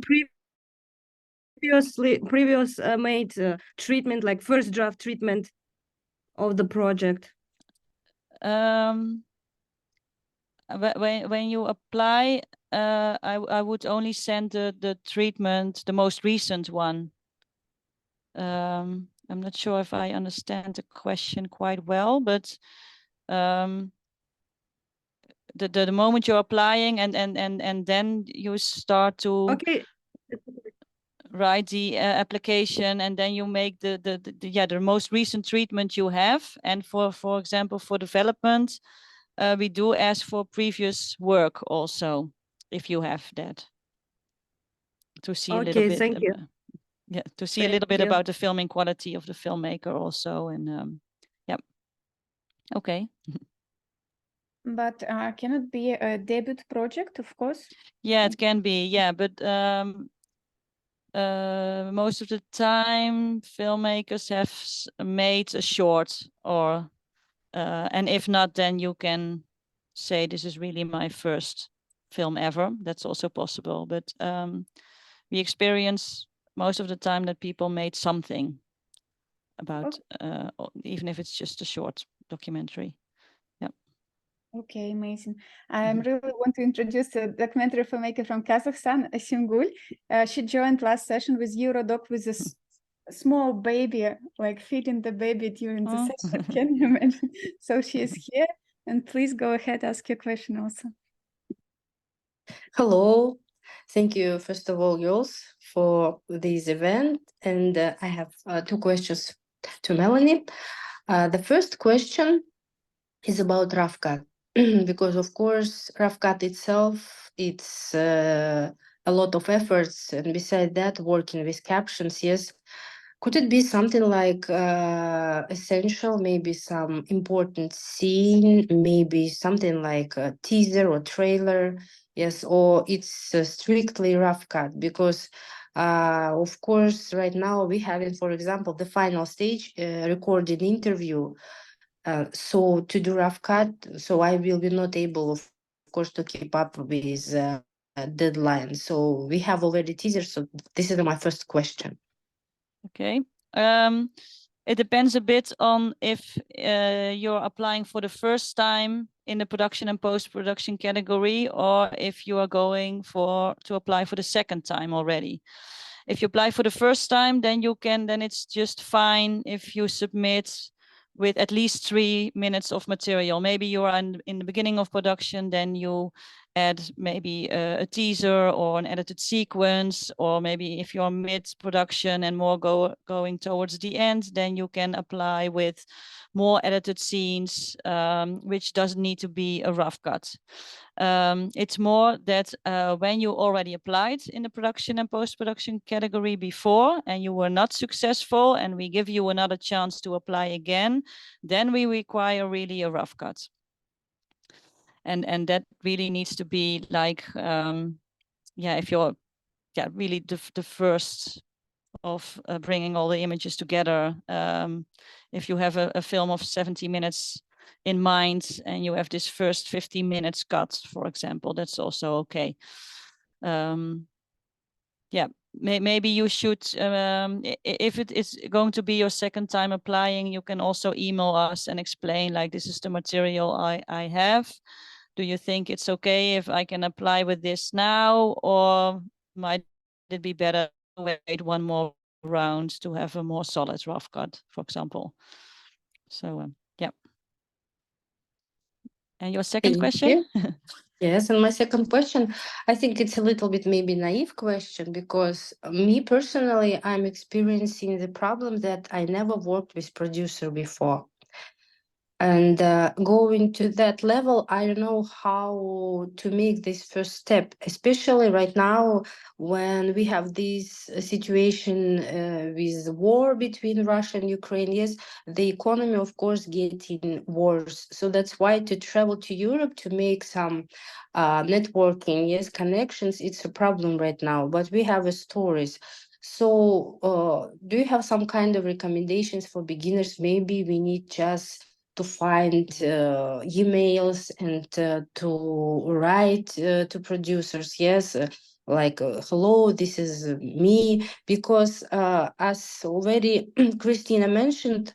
previous made treatment, like first draft treatment of the project. When you apply, I would only send the treatment, the most recent one. I'm not sure if I understand the question quite well, but the moment you're applying and then you start to write the application, and then you make the most recent treatment you have. And for example, for development, we do ask for previous work also, if you have that, to see a little bit. Thank you. Yeah, to see a little bit about the filming quality of the filmmaker also, and yeah. Okay. But can it be a debut project, of course? Yeah, it can be. Yeah, but most of the time, filmmakers have made a short, or and if not, then you can say this is really my first film ever. That's also possible. But we experience most of the time that people made something about, even if it's just a short documentary. Yeah. Okay, amazing. I really want to introduce a documentary filmmaker from Kazakhstan, Asingul. She joined last session with Eurodoc with a small baby, like feeding the baby during the session. Can you imagine? So she is here, and please go ahead, ask your question also. Hello. Thank you, first of all, Jules, for this event. And I have two questions to Melanie. The first question is about rough cut, because of course, rough cut itself, it's a lot of efforts. And besides that, working with captions, yes, could it be something like essential, maybe some important scene, maybe something like a teaser or trailer? Yes, or it's strictly rough cut? Because of course, right now we having, for example, the final stage recorded interview. So to do rough cut, so I will be not able, of course, to keep up with deadline. So we have already teasers. So this is my first question. Okay. It depends a bit on if you're applying for the first time in the production and post-production category, or if you are going to apply for the second time already. If you apply for the first time, then it's just fine if you submit with at least 3 minutes of material. Maybe you are in the beginning of production, then you add maybe a teaser or an edited sequence, or maybe if you're mid-production and more going towards the end, then you can apply with more edited scenes, which doesn't need to be a rough cut. It's more that when you already applied in the production and post-production category before and you were not successful and we give you another chance to apply again, then we require really a rough cut. And that really needs to be like, if you're really the first of bringing all the images together. If you have a film of 70 minutes in mind and you have this first 15 minutes cut, for example, that's also okay. Maybe you should, if it is going to be your second time applying, you can also email us and explain, like, this is the material I have. Do you think it's okay if I can apply with this now, or might it be better to wait one more round to have a more solid rough cut, for example? So, yeah. And your second question? Yes, and my second question, I think it's a little bit maybe naive question, because me personally, I'm experiencing the problem that I never worked with producer before. And going to that level, I don't know how to make this first step, especially right now when we have this situation with the war between Russia and Ukraine. Yes, the economy, of course, getting worse. So that's why to travel to Europe to make some networking, yes, connections, it's a problem right now. But we have stories. So do you have some kind of recommendations for beginners? Maybe we need just to find emails and to write to producers, yes, like hello, this is me, because as already Christina mentioned,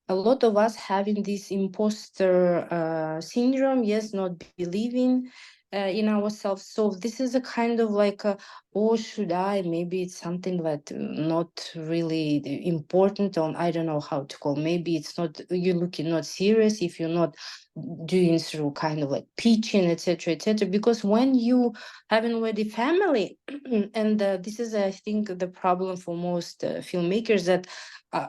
a lot of us having this imposter syndrome, yes, not believing in ourselves. So this is a kind of like or should I, maybe it's something that not really important, on I don't know how to call, maybe it's not, you're looking not serious if you're not doing through kind of like pitching, etc., because when you have already family and this is, I think, the problem for most filmmakers, that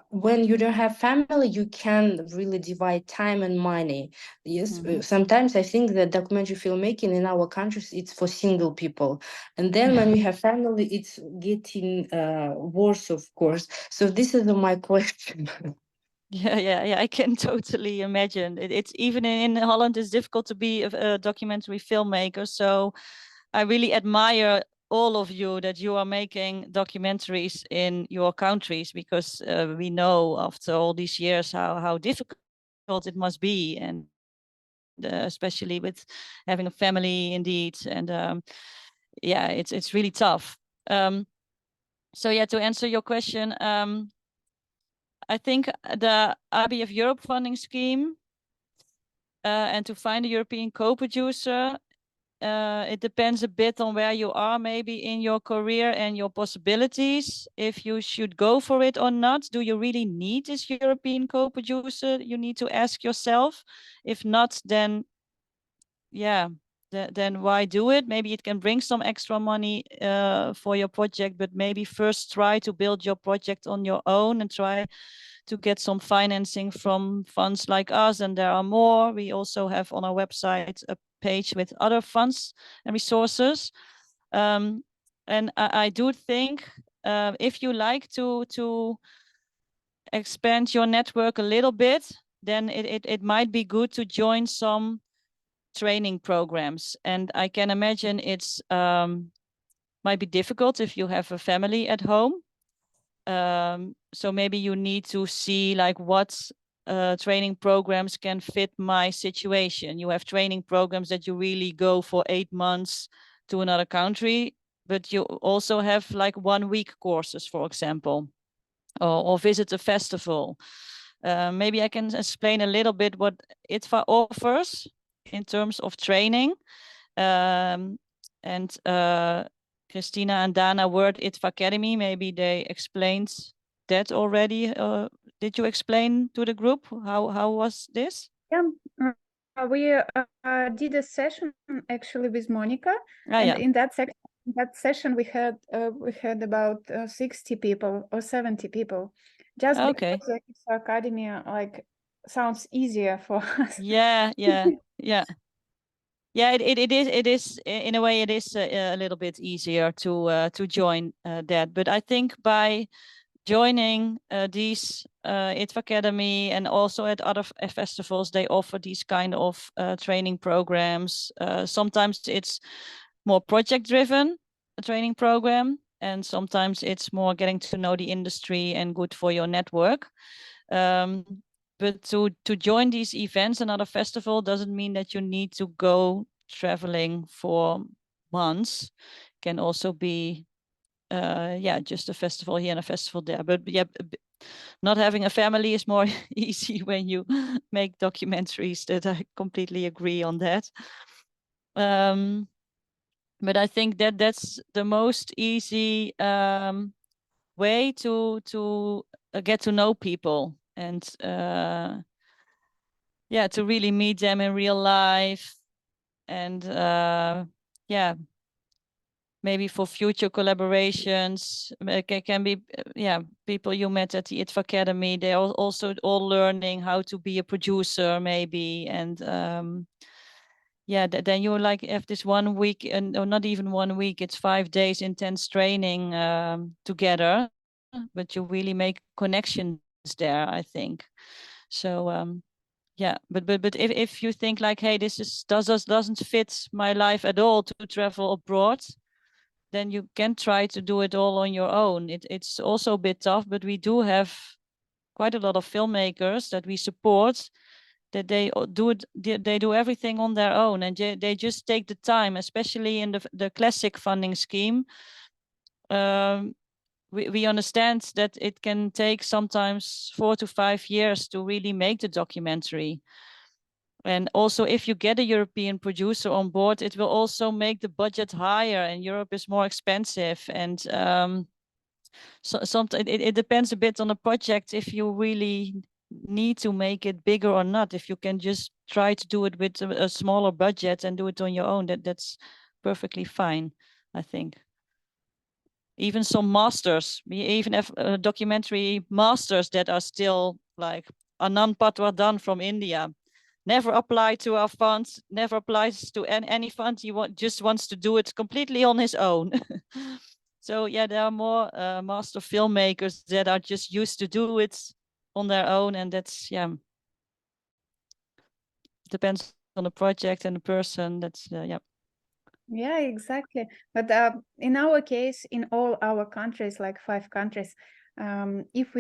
when you don't have family, you can really divide time and money. Yes, sometimes I think that documentary filmmaking in our countries, it's for single people, and then when we have family, it's getting worse, of course. So this is my question. Yeah, I can totally imagine. It's even in Holland, it's difficult to be a documentary filmmaker. So I really admire all of you that you are making documentaries in your countries, because we know after all these years how difficult it must be, and especially with having a family, indeed. And it's really tough. So yeah, to answer your question, I think the IDFA Europe funding scheme and to find a European co-producer, it depends a bit on where you are maybe in your career and your possibilities, if you should go for it or not. Do you really need this European co-producer? You need to ask yourself. If not, then then why do it? Maybe it can bring some extra money for your project, but maybe first try to build your project on your own and try to get some financing from funds like us. And there are more. We also have on our website a page with other funds and resources. And I do think if you like to expand your network a little bit, then it might be good to join some training programs. And I can imagine it's might be difficult if you have a family at home. So maybe you need to see like what training programs can fit my situation. You have training programs that you really go for 8 months to another country, but you also have like 1 week courses, for example, or visit a festival. Maybe I can explain a little bit what IDFA offers in terms of training. And Christina and Dana were at IDFA Academy. Maybe they explained that already. Did you explain to the group how was this? Yeah, we did a session actually with Monica, and in that session we had about 60 people or 70 people, just because the IDFA Academy like sounds easier for us. Yeah. It is in a way. It is a little bit easier to join that, but I think by joining these IDFA Academy and also at other festivals, they offer these kind of training programs. Sometimes it's more project-driven training program, and sometimes it's more getting to know the industry and good for your network. But to join these events and other festival doesn't mean that you need to go traveling for months. Can also be just a festival here and a festival there. But yeah, not having a family is more easy when you make documentaries. That I completely agree on that. But I think that that's the most easy way to get to know people and to really meet them in real life, and maybe for future collaborations. It can be people you met at the IDFA Academy. They are also all learning how to be a producer maybe, and then you like have this 1 week, or not even 1 week, it's 5 days intense training together, but you really make connections there, I think. So but if you think like, hey, this doesn't fit my life at all to travel abroad, then you can try to do it all on your own. It's also a bit tough, but we do have quite a lot of filmmakers that we support, that they do everything on their own, and they just take the time, especially in the classic funding scheme. We understand that it can take sometimes 4 to 5 years to really make the documentary. And also, if you get a European producer on board, it will also make the budget higher, and Europe is more expensive. And so sometimes it depends a bit on the project if you really need to make it bigger or not. If you can just try to do it with a smaller budget and do it on your own, that's perfectly fine, I think. Even some masters, we even have documentary masters that are still like Anand Patwardhan from India. Never applied to our funds, never applies to any fund. He just wants to do it completely on his own. So yeah, there are more master filmmakers that are just used to do it on their own, and that's depends on the project and the person. That's Yeah, exactly. But in our case, in all our countries, like 5 countries, if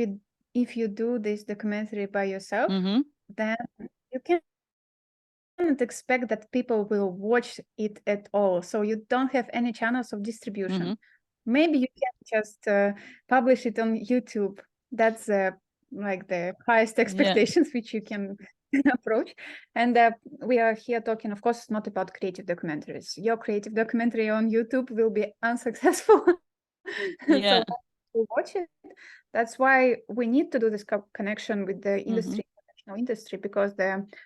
you do this documentary by yourself, then you can't expect that people will watch it at all. So you don't have any channels of distribution. Maybe you can just publish it on YouTube. That's like the highest expectations which you can approach. And we are here talking, of course, not about creative documentaries. Your creative documentary on YouTube will be unsuccessful. So to watch it, that's why we need to do this connection with the industry, international industry, because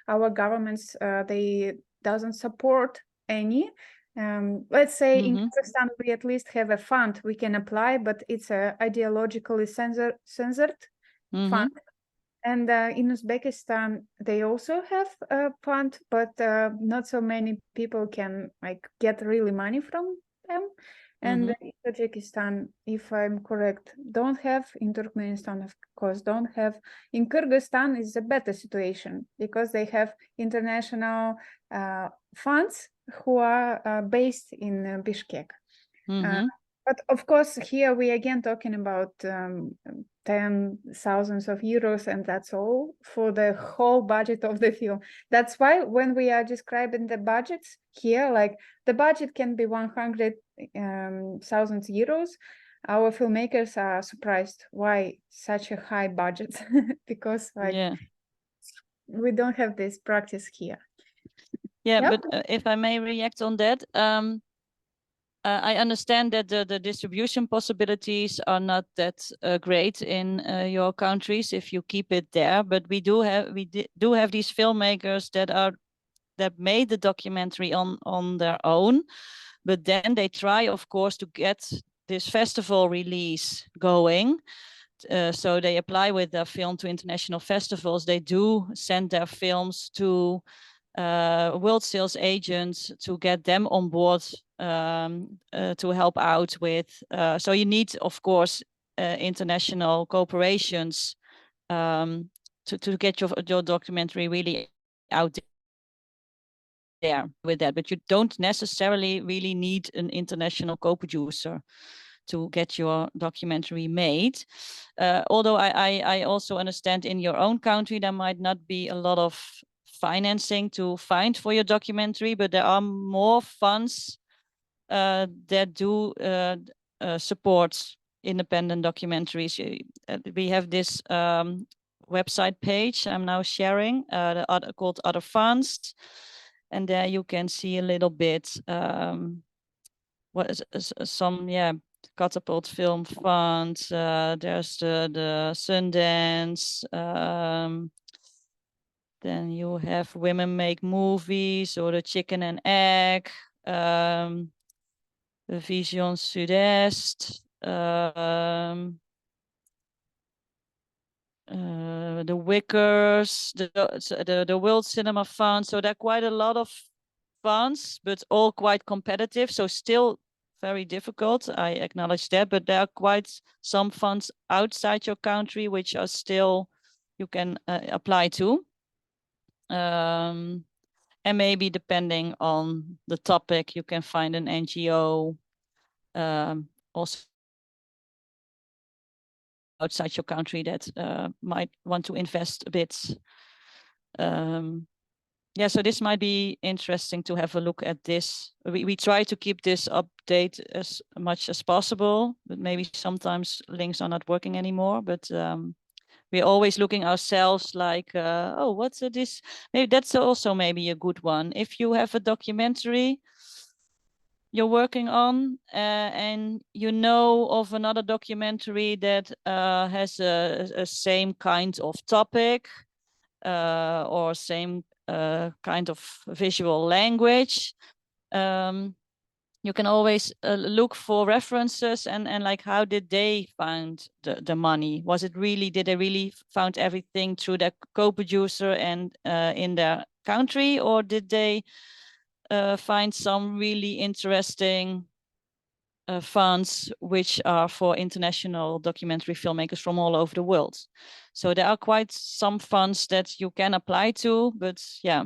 our governments they doesn't support any. Let's say in Kazakhstan we at least have a fund we can apply, but it's a ideologically censored fund. And in Uzbekistan, they also have a fund, but not so many people can like get really money from them. And in Tajikistan, if I'm correct, don't have. In Turkmenistan, of course, don't have. In Kyrgyzstan is a better situation because they have international funds who are based in Bishkek. But of course, here we again talking about 10,000s of euros, and that's all for the whole budget of the film. That's why when we are describing the budgets here, like the budget can be 100,000 euros, our filmmakers are surprised why such a high budget because we don't have this practice here. But if I may react on that, I understand that the distribution possibilities are not that great in your countries if you keep it there, but we do have these filmmakers that made the documentary on their own, but then they try, of course, to get this festival release going. So they apply with their film to international festivals. They do send their films to world sales agents to get them on board to help out with. So you need, of course, international cooperations to get your documentary really out there with that. But you don't necessarily really need an international co-producer to get your documentary made. Although I also understand in your own country there might not be a lot of financing to find for your documentary, but there are more funds that do support independent documentaries. We have this website page I'm now sharing called Other Funds, and there you can see a little bit what is some Catapult Film Fund. There's the Sundance. Then you have Women Make Movies or the Chicken and Egg, the Vision Sud-Est, the Wickers, the World Cinema Fund. So there are quite a lot of funds, but all quite competitive. So still very difficult. I acknowledge that, but there are quite some funds outside your country which are still you can apply to. And maybe depending on the topic, you can find an NGO also outside your country that might want to invest a bit. So this might be interesting to have a look at this. We try to keep this update as much as possible, but maybe sometimes links are not working anymore. But we're always looking ourselves like, oh, what's this? Maybe that's also maybe a good one. If you have a documentary you're working on and you know of another documentary that has a same kind of topic or same kind of visual language, you can always look for references and like how did they find the money? Was it really, did they really found everything through their co-producer and in their country, or did they find some really interesting funds which are for international documentary filmmakers from all over the world? So there are quite some funds that you can apply to, but yeah,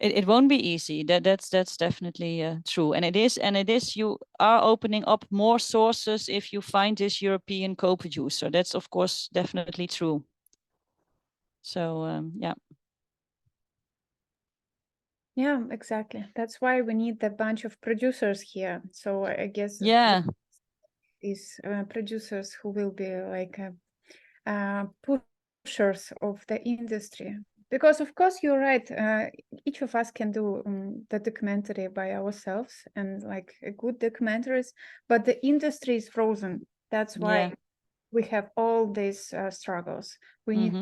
it won't be easy. That's definitely true, and it is you are opening up more sources if you find this European co-producer. That's of course definitely true. So yeah. Yeah, exactly. That's why we need a bunch of producers here. So I guess these producers who will be like pushers of the industry. Because of course you're right. Each of us can do the documentary by ourselves and like good documentaries, but the industry is frozen. That's why we have all these struggles. We need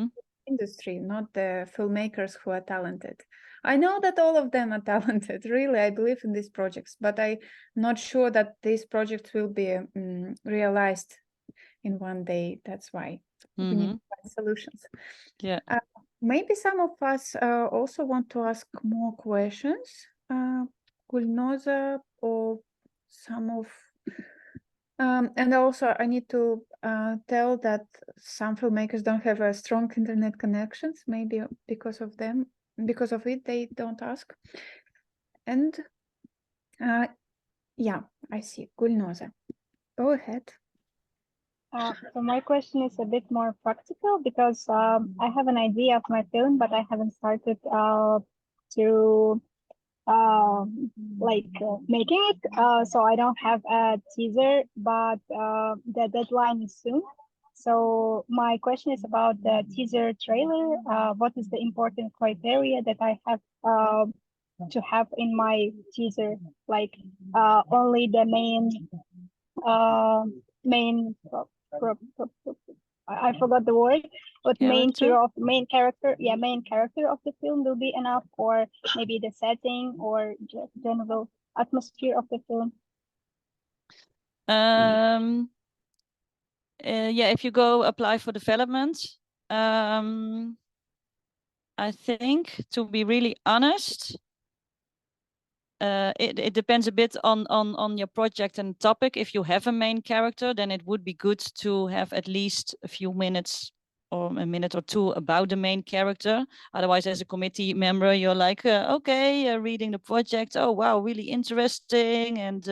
industry, not the filmmakers who are talented. I know that all of them are talented. Really, I believe in these projects, but I'm not sure that these projects will be realized in one day. That's why we need to find solutions. Yeah. Maybe some of us also want to ask more questions. Gulnoza or some of and also I need to tell that some filmmakers don't have a strong internet connections, maybe because of it they don't ask. And yeah, I see. Gulnoza, go ahead. So my question is a bit more practical because I have an idea of my film, but I haven't started to making it. So I don't have a teaser, but the deadline is soon. So my question is about the teaser trailer. What is the important criteria that I have to have in my teaser? Like only the main I forgot the word, but main character of the film will be enough, or maybe the setting or just general atmosphere of the film. Yeah, if you go apply for development, I think, to be really honest, it depends a bit on your project and topic. If you have a main character, then it would be good to have at least a few minutes or a minute or two about the main character. Otherwise, as a committee member, you're like, okay, reading the project. Oh, wow, really interesting. And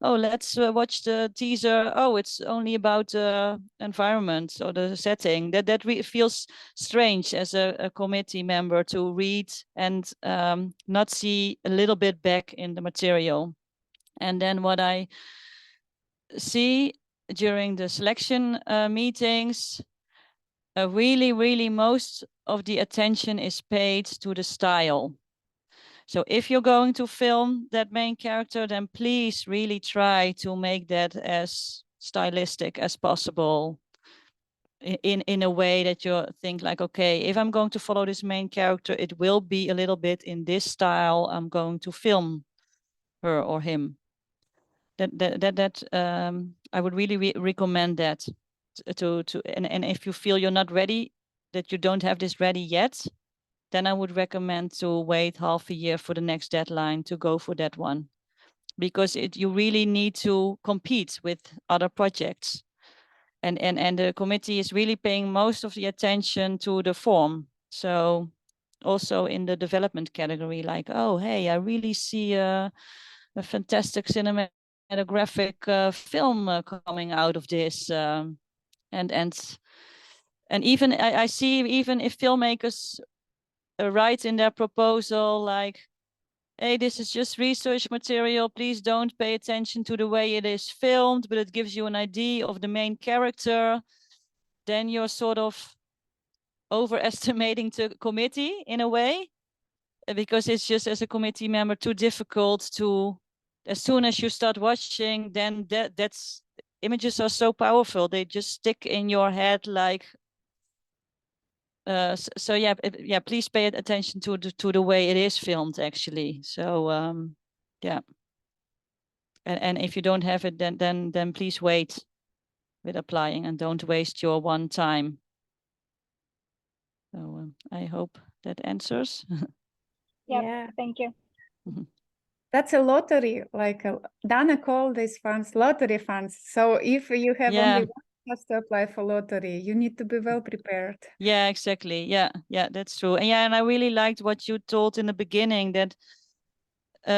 oh, let's watch the teaser. Oh, it's only about the environment or the setting. That feels strange as a committee member to read and not see a little bit back in the material. And then what I see during the selection meetings, really most of the attention is paid to the style. So if you're going to film that main character, then please really try to make that as stylistic as possible, in a way that you think like, okay, if I'm going to follow this main character, it will be a little bit in this style I'm going to film her or him. I would really recommend that and if you feel you're not ready, that you don't have this ready yet, then I would recommend to wait half a year for the next deadline to go for that one, because you really need to compete with other projects. And the committee is really paying most of the attention to the form. So also in the development category, like, oh, hey, I really see a fantastic cinematographic film coming out of this. And even I see, even if filmmakers write in their proposal like, hey, this is just research material, please don't pay attention to the way it is filmed, but it gives you an idea of the main character, then you're sort of overestimating the committee in a way, because it's just, as a committee member, too difficult to, as soon as you start watching, then that's images are so powerful, they just stick in your head like so yeah, please pay attention to the way it is filmed actually. So yeah, and if you don't have it, then please wait with applying and don't waste your one time. So I hope that answers. Yeah, thank you. That's a lottery, like Dana called these funds lottery funds. So if you have only one chance to apply for lottery, you need to be well prepared. Yeah, exactly. Yeah, that's true. And I really liked what you told in the beginning, that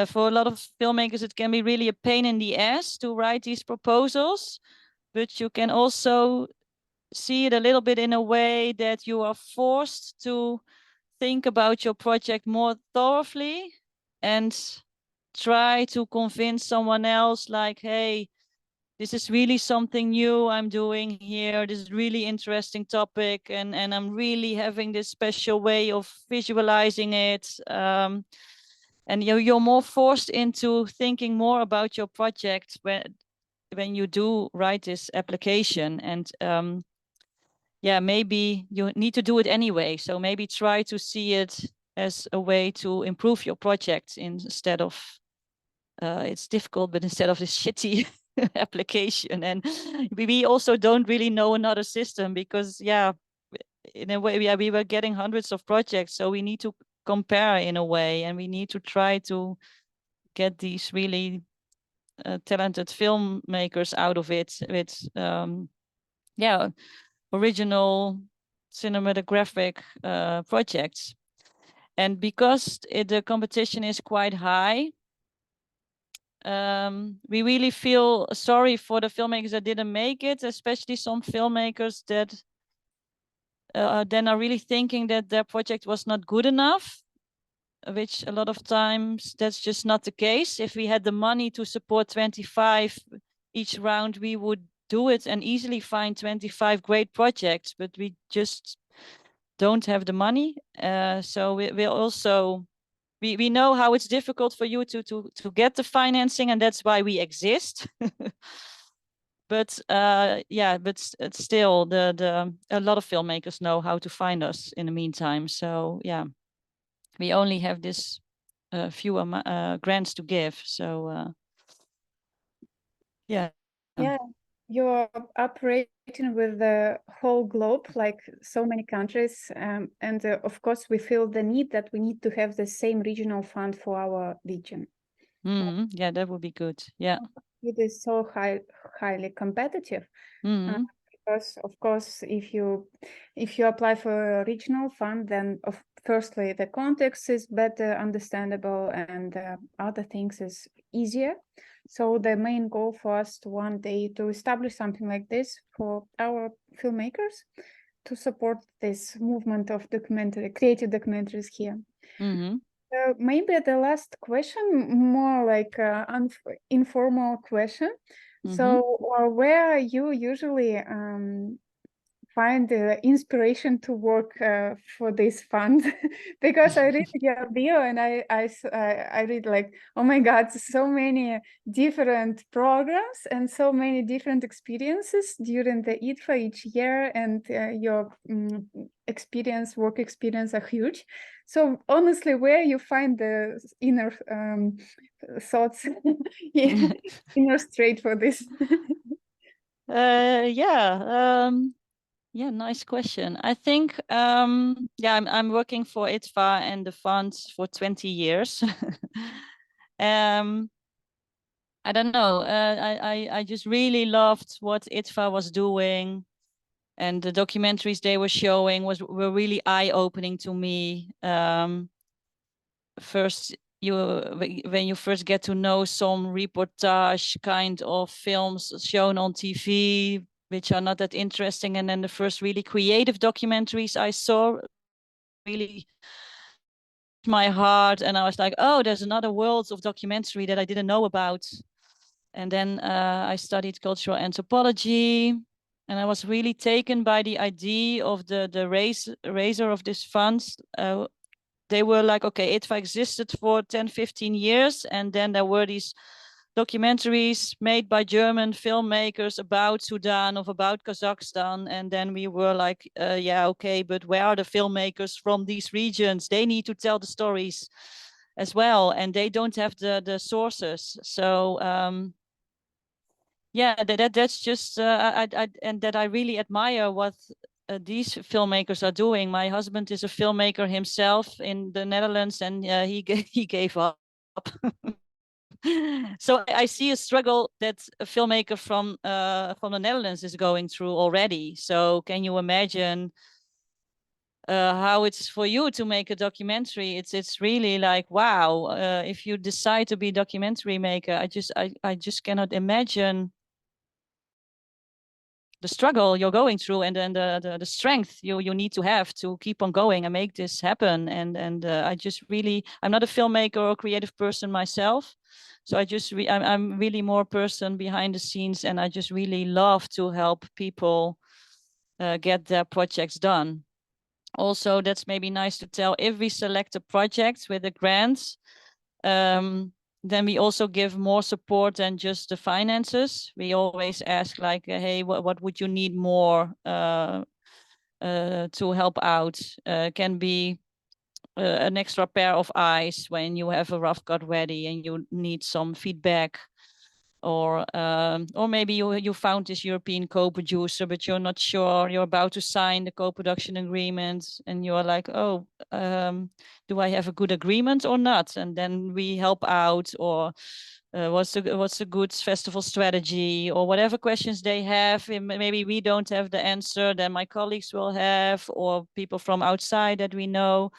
for a lot of filmmakers, it can be really a pain in the ass to write these proposals, but you can also see it a little bit in a way that you are forced to think about your project more thoroughly and try to convince someone else like, hey, this is really something new I'm doing here. This is really interesting topic, and I'm really having this special way of visualizing it. And you're more forced into thinking more about your project when you do write this application. And yeah, maybe you need to do it anyway. So maybe try to see it as a way to improve your project instead of it's difficult, but instead of this shitty application. And we also don't really know another system, because yeah, in a way, we were getting hundreds of projects, so we need to compare in a way, and we need to try to get these really talented filmmakers out of it with original cinematographic projects. And because the competition is quite high, we really feel sorry for the filmmakers that didn't make it, especially some filmmakers that then are really thinking that their project was not good enough, which a lot of times that's just not the case. If we had the money to support 25 each round, we would do it and easily find 25 great projects, but we just don't have the money. So we also we know how it's difficult for you to get the financing, and that's why we exist. But but still, a lot of filmmakers know how to find us in the meantime. So yeah, we only have this few grants to give. So yeah. Yeah, you're operating with the whole globe, like so many countries, and of course we feel the need that we need to have the same regional fund for our region. Yeah, that would be good. Yeah, it is so highly competitive. Because of course, if you apply for a regional fund, then firstly the context is better understandable, and other things is easier. So the main goal for us to one day to establish something like this for our filmmakers, to support this movement of creative documentaries here. Maybe the last question, more like an informal question. So where you usually find the inspiration to work for this fund? Because I read your bio and I read like, oh my God, so many different programs and so many different experiences during the IDFA each year, and your work experience are huge. So honestly, where you find the inner thoughts, inner straight for this? Yeah, nice question. I think I'm working for IDFA and the funds for 20 years. I don't know. I just really loved what IDFA was doing, and the documentaries they were showing were really eye-opening to me. First, when you first get to know some reportage kind of films shown on TV, which are not that interesting, and then the first really creative documentaries I saw really my heart, and I was like, oh, there's another world of documentary that I didn't know about. And then I studied cultural anthropology, and I was really taken by the idea of the raiser of this fund. They were like, okay, IDFA existed for 10, 15 years. And then there were these documentaries made by German filmmakers about Sudan, of about Kazakhstan. And then we were like, yeah, okay, but where are the filmmakers from these regions? They need to tell the stories as well. And they don't have the sources. So yeah, that's just, and that I really admire what these filmmakers are doing. My husband is a filmmaker himself in the Netherlands, and he gave up. So I see a struggle that a filmmaker from the Netherlands is going through already. So can you imagine how it's for you to make a documentary? It's really like, wow. If you decide to be a documentary maker, I just cannot imagine the struggle you're going through, and then the strength you need to have to keep on going and make this happen. And I just really, I'm not a filmmaker or creative person myself, so I'm really more a person behind the scenes, and I just really love to help people get their projects done. Also, that's maybe nice to tell, if we select a project with a grant, then we also give more support than just the finances. We always ask like, hey, what would you need more to help out? Can be an extra pair of eyes when you have a rough cut ready and you need some feedback. Or maybe you found this European co-producer, but you're not sure, you're about to sign the co-production agreement, and you're like, oh, do I have a good agreement or not? And then we help out. Or what's a good festival strategy, or whatever questions they have. Maybe we don't have the answer, then my colleagues will have, or people from outside that we know.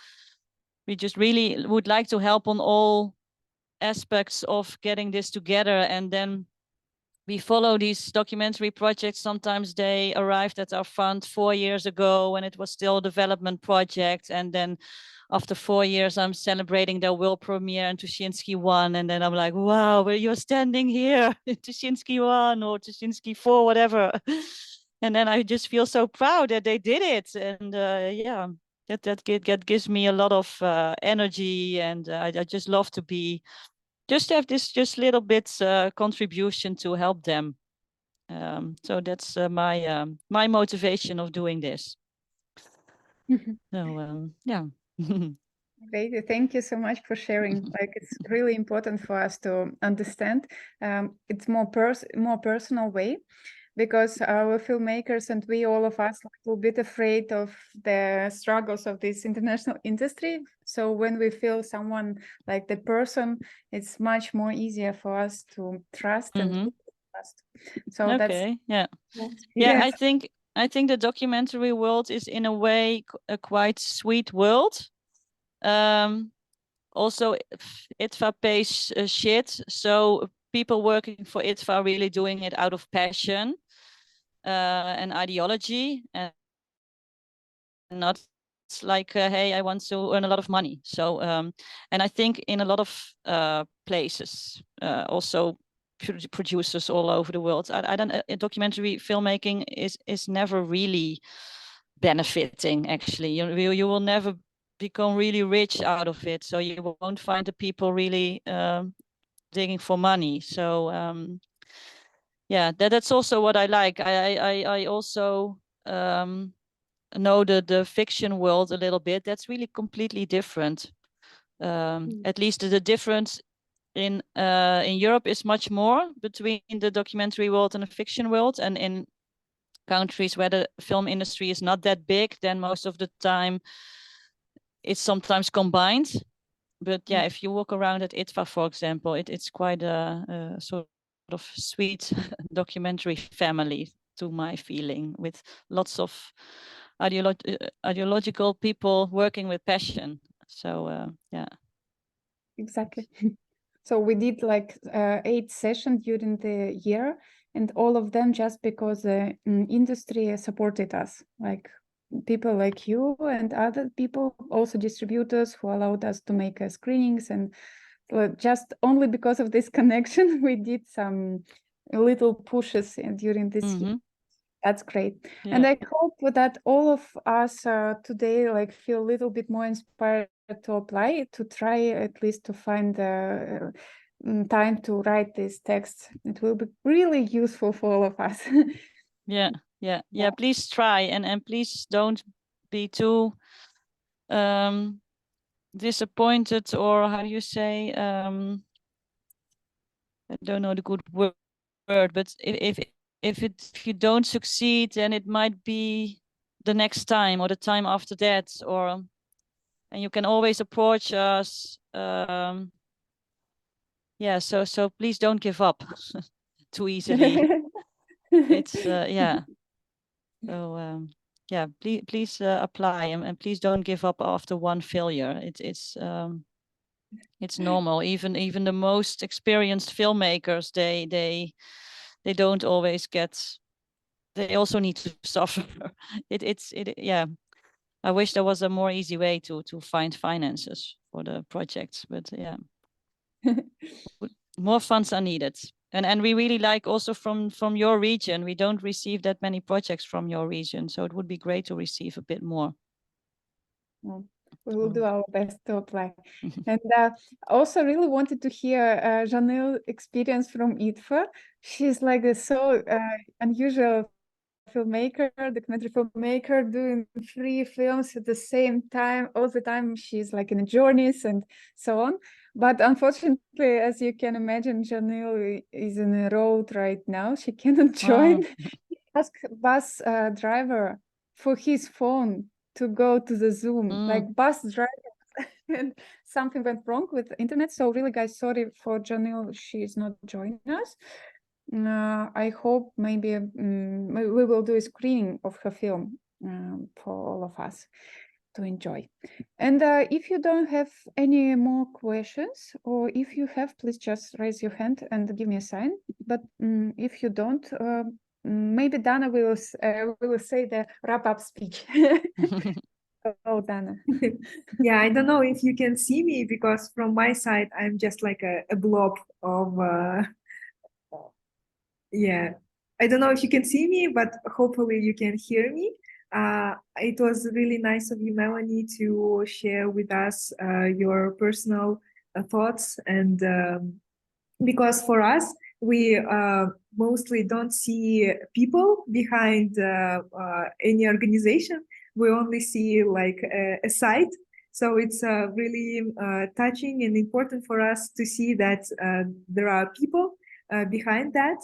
We just really would like to help on all aspects of getting this together. And then we follow these documentary projects. Sometimes they arrived at our fund 4 years ago when it was still a development project. And then after 4 years, I'm celebrating their world premiere in Tuschinski 1. And then I'm like, wow, well, you're standing here in Tuschinski 1 or Tuschinski 4, whatever. And then I just feel so proud that they did it. And yeah, that gives me a lot of energy. And I just love to be, just have this just little bit contribution to help them. So that's my motivation of doing this. So yeah. Great, thank you so much for sharing. Like, it's really important for us to understand. It's more personal way, because our filmmakers and we, all of us, a little bit afraid of the struggles of this international industry. So when we feel someone like the person, it's much more easier for us to trust and trust. So okay, that's yeah. I think the documentary world is in a way a quite sweet world. Also, IDFA pays shit, so people working for IDFA are really doing it out of passion and ideology, and not like, hey, I want to earn a lot of money. So, and I think in a lot of places, also producers all over the world, I don't, documentary filmmaking is never really benefiting. Actually, you will never become really rich out of it. So you won't find the people really digging for money. So yeah, that's also what I like. I also know the fiction world a little bit. That's really completely different. At least the difference in Europe is much more between the documentary world and the fiction world. And in countries where the film industry is not that big, then most of the time it's sometimes combined. But yeah, if you walk around at IDFA, for example, it's quite a sort of sweet documentary family, to my feeling, with lots of ideological people working with passion. So yeah. Exactly. So we did like 8 sessions during the year, and all of them just because the industry supported us, like people like you and other people, also distributors who allowed us to make screenings. And just only because of this connection, we did some little pushes during this year. That's great. Yeah. And I hope that all of us today like feel a little bit more inspired to apply, to try at least to find time to write these texts. It will be really useful for all of us. Yeah. Please try, and please don't be too disappointed, or how do you say? I don't know the good word, but if you don't succeed, then it might be the next time or the time after that, and you can always approach us. Yeah, so please don't give up too easily. It's yeah. So yeah, please apply, and please don't give up after one failure. It's normal. Even the most experienced filmmakers, they don't always get. They also need to suffer. Yeah. I wish there was a more easy way to find finances for the projects, but yeah, more funds are needed. And we really like also from your region. We don't receive that many projects from your region, so it would be great to receive a bit more. We will do our best to apply. And also really wanted to hear Janelle's experience from IDFA. She's like a so unusual filmmaker, documentary filmmaker, doing 3 films at the same time. All the time she's like in journeys and so on. But unfortunately, as you can imagine, Janelle is in a road right now. She cannot join. He asked bus driver for his phone to go to the Zoom, like bus driver. and something went wrong with the internet. So really, guys, sorry for Janelle, she is not joining us. I hope maybe we will do a screening of her film for all of us to enjoy. And if you don't have any more questions, or if you have, please just raise your hand and give me a sign. But if you don't, maybe Dana will say the wrap-up speech. Oh, Dana. Yeah, I don't know if you can see me, because from my side, I'm just like a blob of, yeah. I don't know if you can see me, but hopefully you can hear me. It was really nice of you, Melanie, to share with us your personal thoughts. And because for us, we mostly don't see people behind any organization. We only see like a site. So it's really touching and important for us to see that there are people behind that.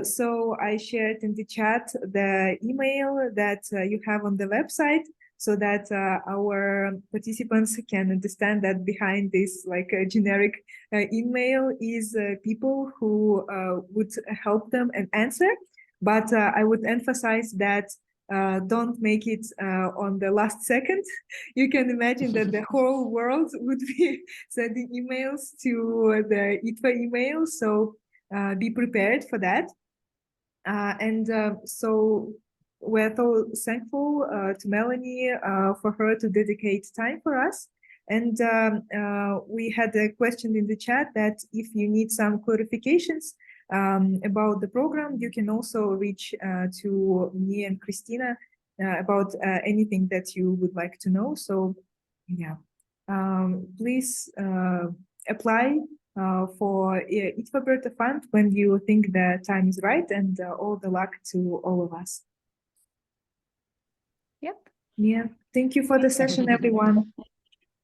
So I shared in the chat the email that you have on the website, so that our participants can understand that behind this like a generic email is people who would help them and answer. But I would emphasize that don't make it on the last second. You can imagine that the whole world would be sending emails to the IDFA email. So be prepared for that. So we're so thankful to Melanie for her to dedicate time for us. And we had a question in the chat that if you need some clarifications about the program, you can also reach to me and Christina about anything that you would like to know. So yeah, please apply for IDFA Bertha Fund when you think the time is right, and all the luck to all of us. Yep. Yeah, thank you for the session, everyone.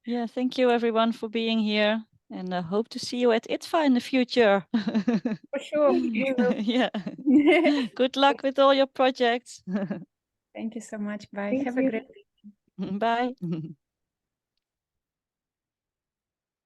Yeah, thank you everyone for being here, and I hope to see you at IDFA in the future. For sure. We will. Yeah. Good luck with all your projects. Thank you so much. Bye. Thank Have you. a great day. Bye.